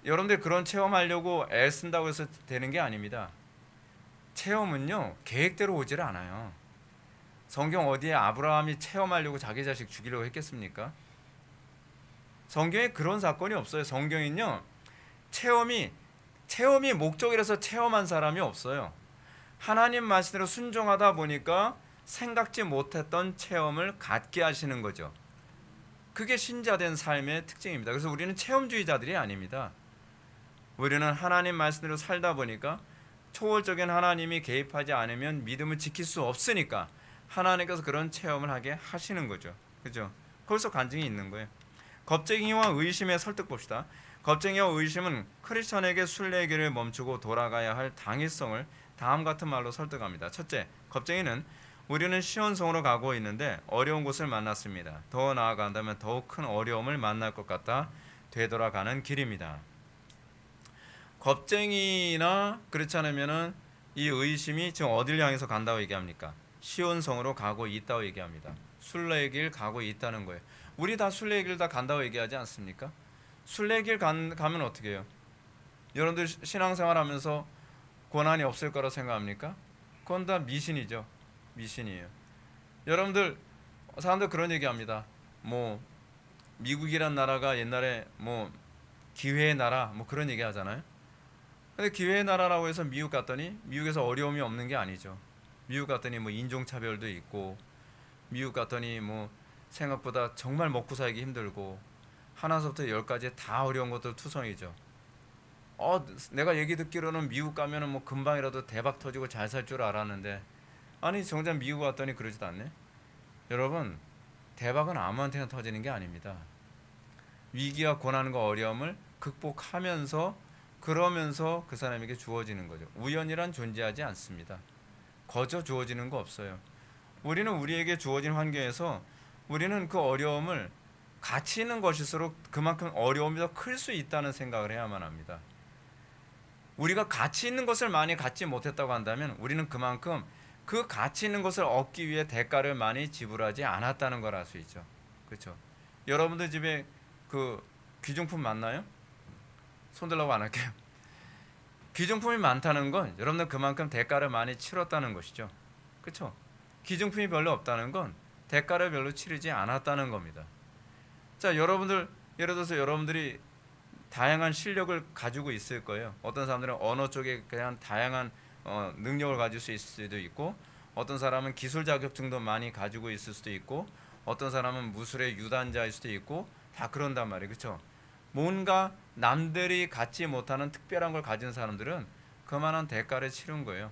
여러분들 그런 체험하려고 애쓴다고 해서 되는 게 아닙니다. 체험은요 계획대로 오질 않아요. 성경 어디에 아브라함이 체험하려고 자기 자식 죽이려고 했겠습니까? 성경에 그런 사건이 없어요. 성경은요 체험이 목적이라서 체험한 사람이 없어요. 하나님 말씀대로 순종하다 보니까 생각지 못했던 체험을 갖게 하시는 거죠. 그게 신자된 삶의 특징입니다. 그래서 우리는 체험주의자들이 아닙니다. 우리는 하나님 말씀대로 살다 보니까 초월적인 하나님이 개입하지 않으면 믿음을 지킬 수 없으니까 하나님께서 그런 체험을 하게 하시는 거죠. 그죠? 거기서 간증이 있는 거예요. 겁쟁이와 의심의 설득 봅시다. 겁쟁이와 의심은 크리스천에게 순례길을 멈추고 돌아가야 할 당위성을 다음 같은 말로 설득합니다. 첫째, 겁쟁이는 우리는 시온성으로 가고 있는데 어려운 곳을 만났습니다. 더 나아간다면 더욱 큰 어려움을 만날 것 같다 되돌아가는 길입니다. 겁쟁이나 그렇지 않으면은 이 의심이 지금 어디를 향해서 간다고 얘기합니까? 시온성으로 가고 있다고 얘기합니다. 순례의 길 가고 있다는 거예요. 우리 다 순례의 길 다 간다고 얘기하지 않습니까? 순례의 길 가면 어떻게 해요? 여러분들 신앙생활하면서 고난이 없을 거라 생각합니까? 그건 다 미신이죠. 미신이에요. 여러분들 사람들 그런 얘기합니다. 뭐 미국이란 나라가 옛날에 뭐 기회의 나라 뭐 그런 얘기 하잖아요. 근데 기회의 나라라고 해서 미국 갔더니 미국에서 어려움이 없는 게 아니죠. 미국 갔더니 뭐 인종차별도 있고 미국 갔더니 뭐 생각보다 정말 먹고 살기 힘들고 하나서부터 열까지 다 어려운 것들 투성이죠. 내가 얘기 듣기로는 미국 가면은 뭐 금방이라도 대박 터지고 잘 살 줄 알았는데 아니 정작 미국 갔더니 그러지도 않네. 여러분 대박은 아무한테나 터지는 게 아닙니다. 위기와 고난과 어려움을 극복하면서 그러면서 그 사람에게 주어지는 거죠. 우연이란 존재하지 않습니다. 거저 주어지는 거 없어요. 우리는 우리에게 주어진 환경에서 우리는 그 어려움을 가치 있는 것일수록 그만큼 어려움이 더 클 수 있다는 생각을 해야만 합니다. 우리가 가치 있는 것을 많이 갖지 못했다고 한다면 우리는 그만큼 그 가치 있는 것을 얻기 위해 대가를 많이 지불하지 않았다는 걸 알 수 있죠. 그렇죠? 여러분들 집에 그 귀중품 많나요? 손들라고 안 할게요. 귀중품이 많다는 건 여러분들 그만큼 대가를 많이 치렀다는 것이죠. 그렇죠? 귀중품이 별로 없다는 건 대가를 별로 치르지 않았다는 겁니다. 자, 여러분들 예를 들어서 여러분들이 다양한 실력을 가지고 있을 거예요. 어떤 사람들은 언어 쪽에 그냥 다양한 능력을 가질 수 있을 수도 있고, 어떤 사람은 기술 자격증도 많이 가지고 있을 수도 있고, 어떤 사람은 무술의 유단자일 수도 있고, 다 그런단 말이에요. 그렇죠? 뭔가 남들이 갖지 못하는 특별한 걸 가진 사람들은 그만한 대가를 치른 거예요.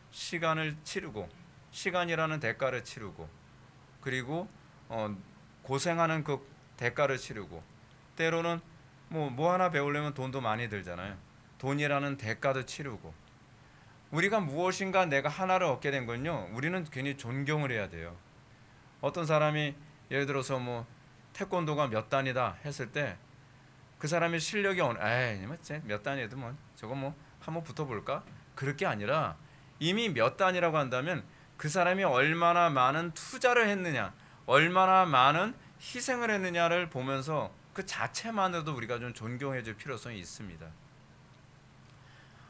시간을 치르고, 시간이라는 대가를 치르고, 그리고 고생하는 그 대가를 치르고, 때로는 뭐 하나 배우려면 돈도 많이 들잖아요. 돈이라는 대가도 치르고, 우리가 무엇인가 내가 하나를 얻게 된 건요, 우리는 괜히 존경을 해야 돼요. 어떤 사람이 예를 들어서 뭐 태권도가 몇 단이다 했을 때 그 사람의 실력이 몇 단이어도 뭐 저거 뭐 한번 붙어볼까? 그럴 게 아니라 이미 몇 단이라고 한다면 그 사람이 얼마나 많은 투자를 했느냐, 얼마나 많은 희생을 했느냐를 보면서 그 자체만으로도 우리가 좀 존경해 줄 필요성이 있습니다.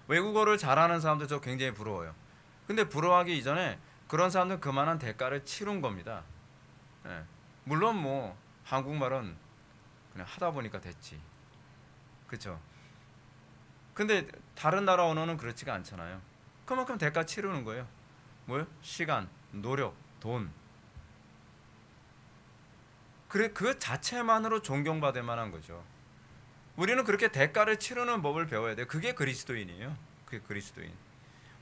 외국어를 잘하는 사람들 저 굉장히 부러워요. 근데 부러워하기 이전에 그런 사람들은 그만한 대가를 치른 겁니다. 예. 물론 뭐 한국말은 그냥 하다 보니까 됐지. 그렇죠? 근데 다른 나라 언어는 그렇지가 않잖아요. 그만큼 대가 치르는 거예요. 뭐요? 시간, 노력, 돈. 그래, 그 자체만으로 존경받을 만한 거죠. 우리는 그렇게 대가를 치르는 법을 배워야 돼요. 그게 그리스도인이에요. 그게 그리스도인.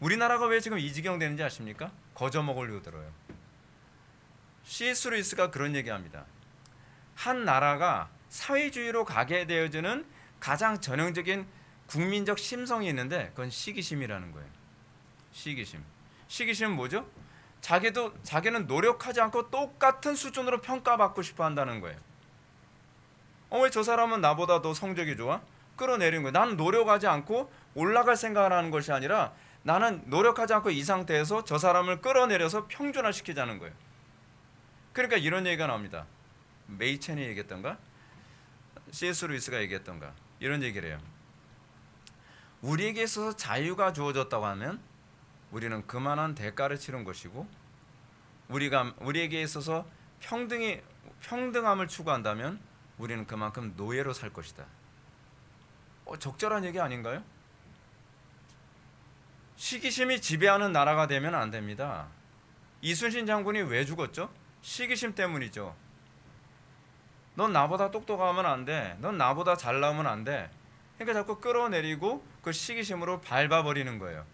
우리나라가 왜 지금 이 지경 되는지 아십니까? 거저 먹으려고 들어요. C.S. 루이스가 그런 얘기합니다. 한 나라가 사회주의로 가게 되어지는 가장 전형적인 국민적 심성이 있는데 그건 시기심이라는 거예요. 시기심. 시기심은 뭐죠? 자기는 노력하지 않고 똑같은 수준으로 평가받고 싶어 한다는 거예요. 왜 저 사람은 나보다 더 성적이 좋아? 끌어내리는 거예요. 나는 노력하지 않고 올라갈 생각을 하는 것이 아니라 나는 노력하지 않고 이 상태에서 저 사람을 끌어내려서 평준화시키자는 거예요. 그러니까 이런 얘기가 나옵니다. 메이첸이 얘기했던가? C.S. 루이스가 얘기했던가? 이런 얘기를 해요. 우리에게 있어서 자유가 주어졌다고 하면 우리는 그만한 대가를 치른 것이고, 우리에게 있어서 평등함을 추구한다면 우리는 그만큼 노예로 살 것이다. 적절한 얘기 아닌가요? 시기심이 지배하는 나라가 되면 안 됩니다. 이순신 장군이 왜 죽었죠? 시기심 때문이죠. 넌 나보다 똑똑하면 안 돼. 넌 나보다 잘 나오면 안 돼. 그러니까 자꾸 끌어내리고 그 시기심으로 밟아버리는 거예요.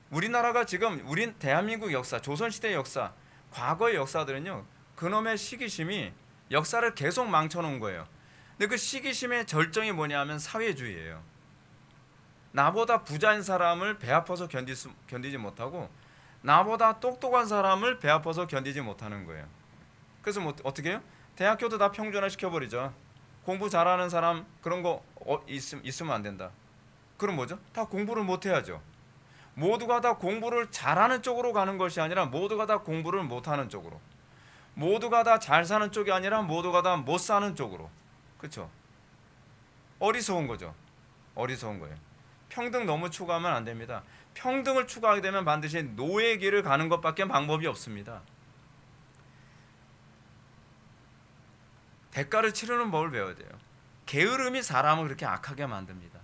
우리나라가 지금 우린 대한민국 역사, 조선시대 역사, 과거의 역사들은요, 그놈의 시기심이 역사를 계속 망쳐놓은 거예요. 근데 그 시기심의 절정이 뭐냐면 사회주의예요. 나보다 부자인 사람을 배 아파서 견디지 못하고 나보다 똑똑한 사람을 배 아파서 견디지 못하는 거예요. 그래서 뭐 어떻게 해요? 대학교도 다 평준화 시켜버리죠. 공부 잘하는 사람 그런 거 있으면 안 된다. 그럼 뭐죠? 다 공부를 못해야죠. 모두가 다 공부를 잘하는 쪽으로 가는 것이 아니라 모두가 다 공부를 못하는 쪽으로, 모두가 다 잘 사는 쪽이 아니라 모두가 다 못 사는 쪽으로. 그렇죠? 어리석은 거죠. 어리석은 거예요. 평등 너무 추구하면 안 됩니다. 평등을 추구하게 되면 반드시 노예 길을 가는 것밖에 방법이 없습니다. 대가를 치르는 법을 배워야 돼요. 게으름이 사람을 그렇게 악하게 만듭니다.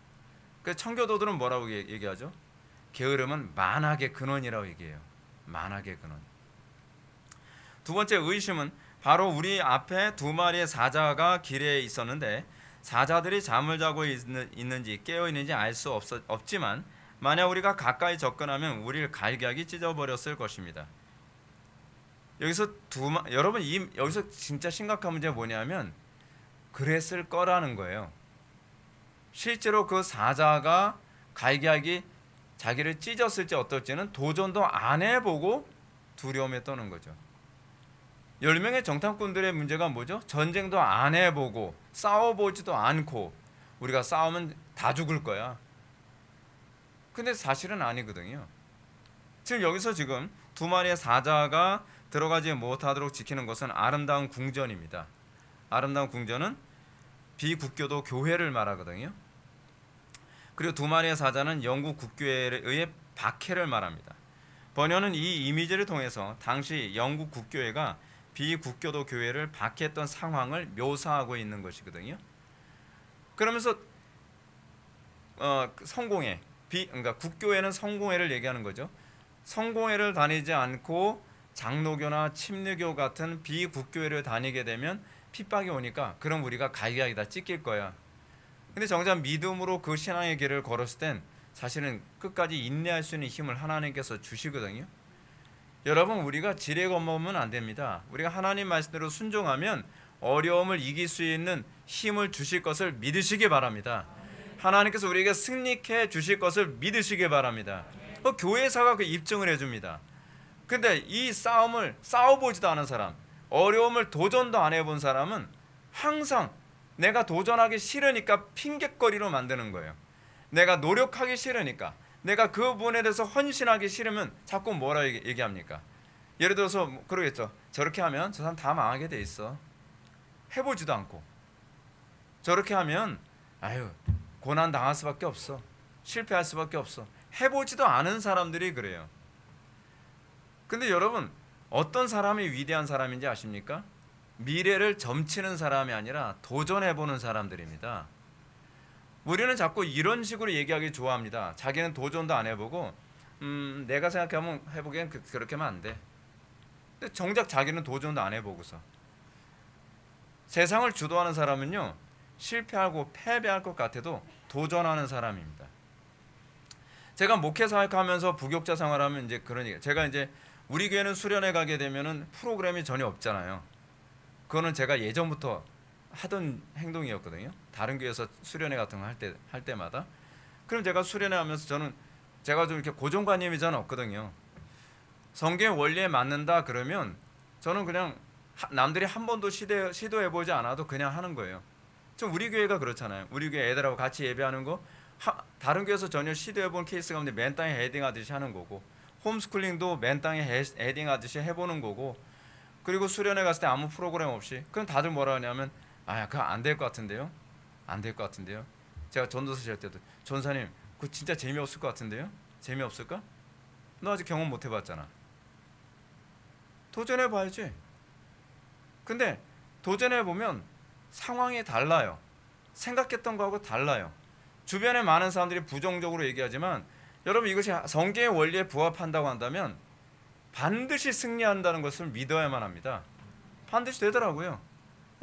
그 청교도들은 뭐라고 얘기하죠? 게으름은 만악의 근원이라고 얘기해요. 만악의 근원. 두 번째, 의심은 바로 우리 앞에 두 마리의 사자가 길에 있었는데 사자들이 잠을 자고 있는지 깨어 있는지 알 수 없지만 만약 우리가 가까이 접근하면 우리를 갈기하기 찢어버렸을 것입니다. 여기서 여러분 여기서 진짜 심각한 문제가 뭐냐면 그랬을 거라는 거예요. 실제로 그 사자가 갈기하기 자기를 찢었을지 어떨지는 도전도 안 해보고 두려움에 떠는 거죠. 10명의 정탐꾼들의 문제가 뭐죠? 전쟁도 안 해보고 싸워보지도 않고 우리가 싸우면 다 죽을 거야. 근데 사실은 아니거든요. 지금 여기서 지금 두 마리의 사자가 들어가지 못하도록 지키는 것은 아름다운 궁전입니다. 아름다운 궁전은 비국교도 교회를 말하거든요. 그리고 두 마리의 사자는 영국 국교회의 박해를 말합니다. 번연은 이 이미지를 통해서 당시 영국 국교회가 비국교도 교회를 박해했던 상황을 묘사하고 있는 것이거든요. 그러면서 성공회, 그러니까 국교회는 성공회를 얘기하는 거죠. 성공회를 다니지 않고 장로교나 침례교 같은 비국교회를 다니게 되면 핍박이 오니까 그럼 우리가 갈기하기 다 찢길 거야. 근데 정작 믿음으로 그 신앙의 길을 걸었을 땐 사실은 끝까지 인내할 수 있는 힘을 하나님께서 주시거든요. 여러분, 우리가 지레 겁먹으면 안 됩니다. 우리가 하나님 말씀대로 순종하면 어려움을 이길 수 있는 힘을 주실 것을 믿으시기 바랍니다. 하나님께서 우리에게 승리케 주실 것을 믿으시기 바랍니다. 교회사가 그 입증을 해줍니다. 근데 이 싸움을 싸워보지도 않은 사람, 어려움을 도전도 안 해본 사람은 항상 내가 도전하기 싫으니까 핑곗거리로 만드는 거예요. 내가 노력하기 싫으니까, 내가 그 부분에 대해서 헌신하기 싫으면 자꾸 뭐라 얘기합니까? 예를 들어서 그러겠죠. 저렇게 하면 저 사람 다 망하게 돼 있어. 해보지도 않고. 저렇게 하면 고난 당할 수밖에 없어. 실패할 수밖에 없어. 해보지도 않은 사람들이 그래요. 근데 여러분, 어떤 사람이 위대한 사람인지 아십니까? 미래를 점치는 사람이 아니라 도전해보는 사람들입니다. 우리는 자꾸 이런 식으로 얘기하기 좋아합니다. 자기는 도전도 안 해보고 내가 생각하면 해보기엔 그렇게 하면 안 돼. 근데 정작 자기는 도전도 안 해보고서 세상을 주도하는 사람은요, 실패하고 패배할 것 같아도 도전하는 사람입니다. 제가 목회 사역하면서 부교육자 생활하면 이제 그런 얘기. 제가 이제 우리 교회는 수련회 가게 되면은 프로그램이 전혀 없잖아요. 그거는 제가 예전부터 하던 행동이었거든요. 다른 교회에서 수련회 같은 거 할 때마다. 그럼 제가 수련회 하면서 제가 좀 이렇게 고정관념이 저는 없거든요. 성경의 원리에 맞는다 그러면 저는 그냥 남들이 한 번도 시도해보지 않아도 그냥 하는 거예요. 좀 우리 교회가 그렇잖아요. 우리 교회 애들하고 같이 예배하는 거 다른 교회에서 전혀 시도해본 케이스 가운데 맨 땅에 헤딩하듯이 하는 거고, 홈스쿨링도 맨 땅에 헤딩하듯이 해보는 거고, 그리고 수련회 갔을 때 아무 프로그램 없이, 그럼 다들 뭐라 하냐면, 아, 그거 안 될 것 같은데요? 안 될 것 같은데요? 제가 전도서 할 때도, 전사님, 그거 진짜 재미없을 것 같은데요? 재미없을까? 너 아직 경험 못 해봤잖아. 도전해봐야지. 근데 도전해보면 상황이 달라요. 생각했던 거하고 달라요. 주변에 많은 사람들이 부정적으로 얘기하지만, 여러분, 이것이 성경의 원리에 부합한다고 한다면 반드시 승리한다는 것을 믿어야만 합니다. 반드시 되더라고요.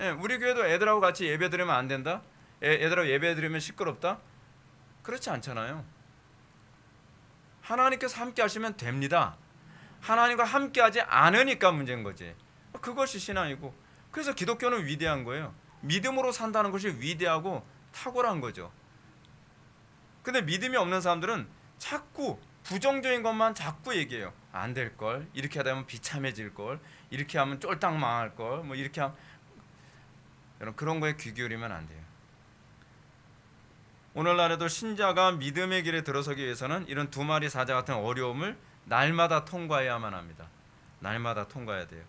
예, 우리 교회도 애들하고 같이 예배 드리면 안 된다? 애들하고 예배 드리면 시끄럽다? 그렇지 않잖아요. 하나님께서 함께 하시면 됩니다. 하나님과 함께 하지 않으니까 문제인 거지. 그것이 신앙이고, 그래서 기독교는 위대한 거예요. 믿음으로 산다는 것이 위대하고 탁월한 거죠. 근데 믿음이 없는 사람들은 자꾸 부정적인 것만 자꾸 얘기해요. 안 될 걸, 이렇게 하다 보면 비참해질 걸, 이렇게 하면 쫄딱 망할 걸, 뭐 이렇게 하면, 여러분, 그런 거에 귀 기울이면 안 돼요. 오늘날에도 신자가 믿음의 길에 들어서기 위해서는 이런 두 마리 사자 같은 어려움을 날마다 통과해야만 합니다. 날마다 통과해야 돼요.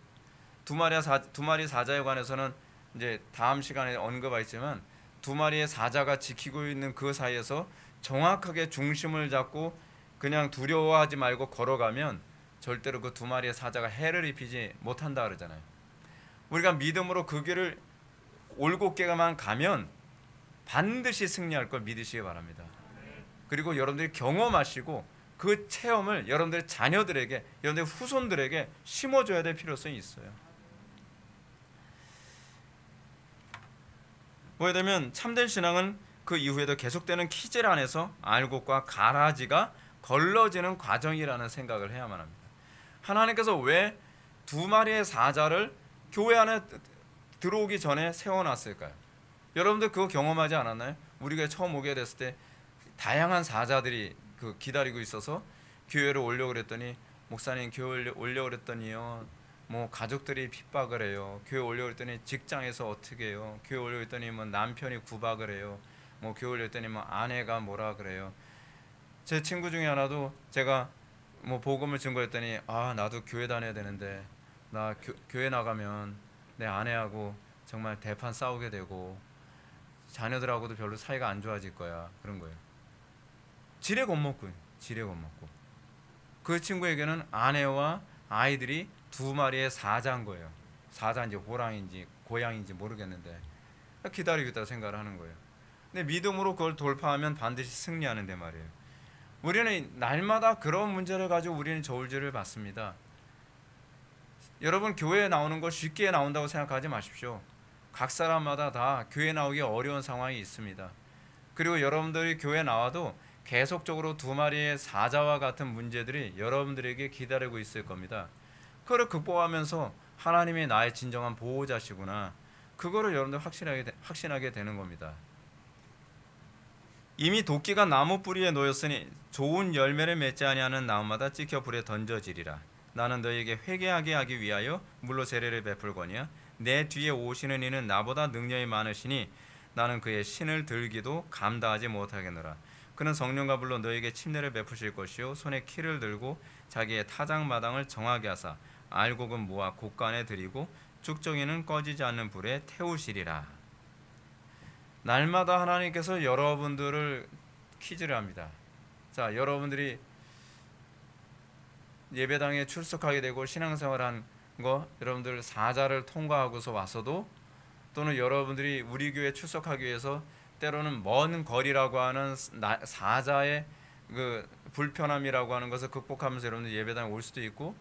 두 마리 사자에 관해서는 이제 다음 시간에 언급하겠지만, 두 마리의 사자가 지키고 있는 그 사이에서 정확하게 중심을 잡고 그냥 두려워하지 말고 걸어가면 절대로 그 두 마리의 사자가 해를 입히지 못한다 그러잖아요. 우리가 믿음으로 그 길을 올곧게만 가면 반드시 승리할 걸 믿으시기 바랍니다. 그리고 여러분들이 경험하시고 그 체험을 여러분들의 자녀들에게, 여러분들의 후손들에게 심어줘야 될 필요성이 있어요. 보게 되면 참된 신앙은 그 이후에도 계속되는 키질 안에서 알곡과 가라지가 걸러지는 과정이라는 생각을 해야만 합니다. 하나님께서 왜 두 마리의 사자를 교회 안에 들어오기 전에 세워놨을까요? 여러분들 그거 경험하지 않았나요? 우리가 처음 오게 됐을 때 다양한 사자들이 기다리고 있어서 교회를 오려고 그랬더니, 목사님 교회 오려고 그랬더니요, 뭐 가족들이 핍박을 해요. 교회 오려고 그랬더니 직장에서 어떻게 해요. 교회 오려고 그랬더니 뭐 남편이 구박을 해요. 뭐 교회 오려고 그랬더니 뭐 아내가 뭐라 그래요. 제 친구 중에 하나도 제가 뭐 복음을 증거했더니, 아, 나도 교회 다녀야 되는데 나 교회 나가면 내 아내하고 정말 대판 싸우게 되고 자녀들하고도 별로 사이가 안 좋아질 거야. 그런 거예요. 지레 겁먹고. 그 친구에게는 아내와 아이들이 두 마리의 사자인 거예요. 사자인지 호랑인지 고양인지 모르겠는데 기다리고 있다고 생각을 하는 거예요. 근데 믿음으로 그걸 돌파하면 반드시 승리하는데 말이에요. 우리는 날마다 그런 문제를 가지고 우리는 저울질을 받습니다. 여러분, 교회에 나오는 거 쉽게 나온다고 생각하지 마십시오. 각 사람마다 다 교회 나오기 어려운 상황이 있습니다. 그리고 여러분들이 교회 나와도 계속적으로 두 마리의 사자와 같은 문제들이 여러분들에게 기다리고 있을 겁니다. 그걸 극복하면서 하나님이 나의 진정한 보호자시구나, 그거를 여러분들 확신하게 되는 겁니다. 이미 도끼가 나무 뿌리에 놓였으니 좋은 열매를 맺지 아니하는 나무마다 찍혀 불에 던져지리라. 나는 너희에게 회개하게 하기 위하여 물로 세례를 베풀거니와 내 뒤에 오시는 이는 나보다 능력이 많으시니 나는 그의 신을 들기도 감당하지 못하겠노라. 그는 성령과 불로 너희에게 침례를 베푸실 것이요 손에 키를 들고 자기의 타작마당을 정하게 하사 알곡은 모아 곳간에 들이고 죽정이는 꺼지지 않는 불에 태우시리라. 날마다 하나님께서 여러분들을 퀴즈를 합니다. 자, 여러분들이 예배당에 출석하게 되고 신앙생활한 거, 여러분들 사자를 통과하고서 와서도, 또는 여러분들이 우리 교회 출석하기 위해서 때로는 먼 거리라고 하는 사자의 그 불편함이라고 하는 것을 극복하면서 여러분들 예배당에 올 수도 있고,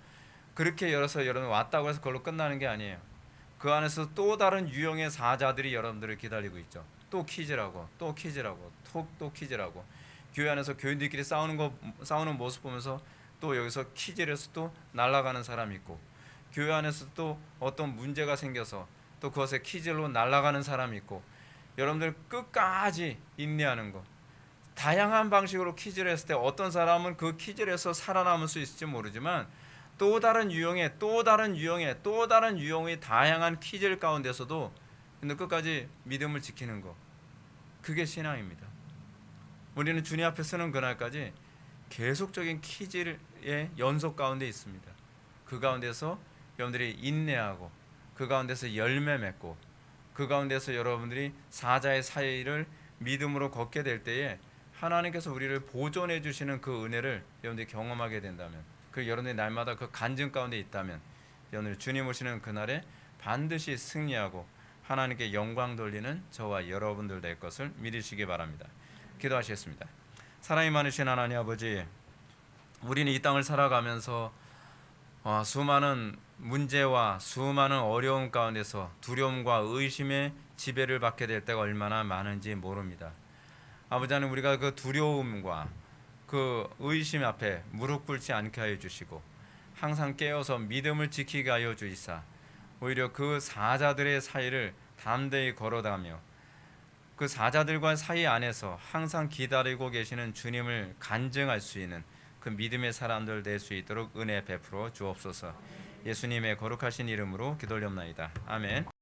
그렇게 열어서 여러분 왔다고 해서 그걸로 끝나는 게 아니에요. 그 안에서 또 다른 유형의 사자들이 여러분들을 기다리고 있죠. 또 퀴즈라고, 또 퀴즈라고. 교회 안에서 교인들끼리 싸우는 모습 보면서 또 여기서 퀴즈를 해서 또 날아가는 사람이 있고, 교회 안에서 또 어떤 문제가 생겨서 또 그것에 퀴즈로 날아가는 사람이 있고, 여러분들 끝까지 인내하는 거. 다양한 방식으로 퀴즈를 했을 때 어떤 사람은 그 퀴즈를 해서 살아남을 수 있을지 모르지만, 또 다른 유형의 다양한 퀴즈 가운데서도 근데 끝까지 믿음을 지키는 거, 그게 신앙입니다. 우리는 주님 앞에 서는 그날까지 계속적인 퀴즈의 연속 가운데 있습니다. 그 가운데서 여러분들이 인내하고 그 가운데서 열매 맺고 그 가운데서 여러분들이 사자의 사이를 믿음으로 걷게 될 때에 하나님께서 우리를 보존해 주시는 그 은혜를 여러분들이 경험하게 된다면, 그 여러분들이 날마다 그 간증 가운데 있다면, 여러분들이 주님 오시는 그날에 반드시 승리하고 하나님께 영광 돌리는 저와 여러분들 될 것을 믿으시기 바랍니다. 기도하시겠습니다. 사랑이 많으신 하나님 아버지, 우리는 이 땅을 살아가면서 수많은 문제와 수많은 어려움 가운데서 두려움과 의심의 지배를 받게 될 때가 얼마나 많은지 모릅니다. 아버지 하나님, 우리가 그 두려움과 그 의심 앞에 무릎 꿇지 않게 하여 주시고 항상 깨어서 믿음을 지키게 하여 주시사 오히려 그 사자들의 사이를 담대히 걸어가며 그 사자들과 사이 안에서 항상 기다리고 계시는 주님을 간증할 수 있는 그 믿음의 사람들 될 수 있도록 은혜 베풀어 주옵소서. 예수님의 거룩하신 이름으로 기도올옵나이다. 아멘.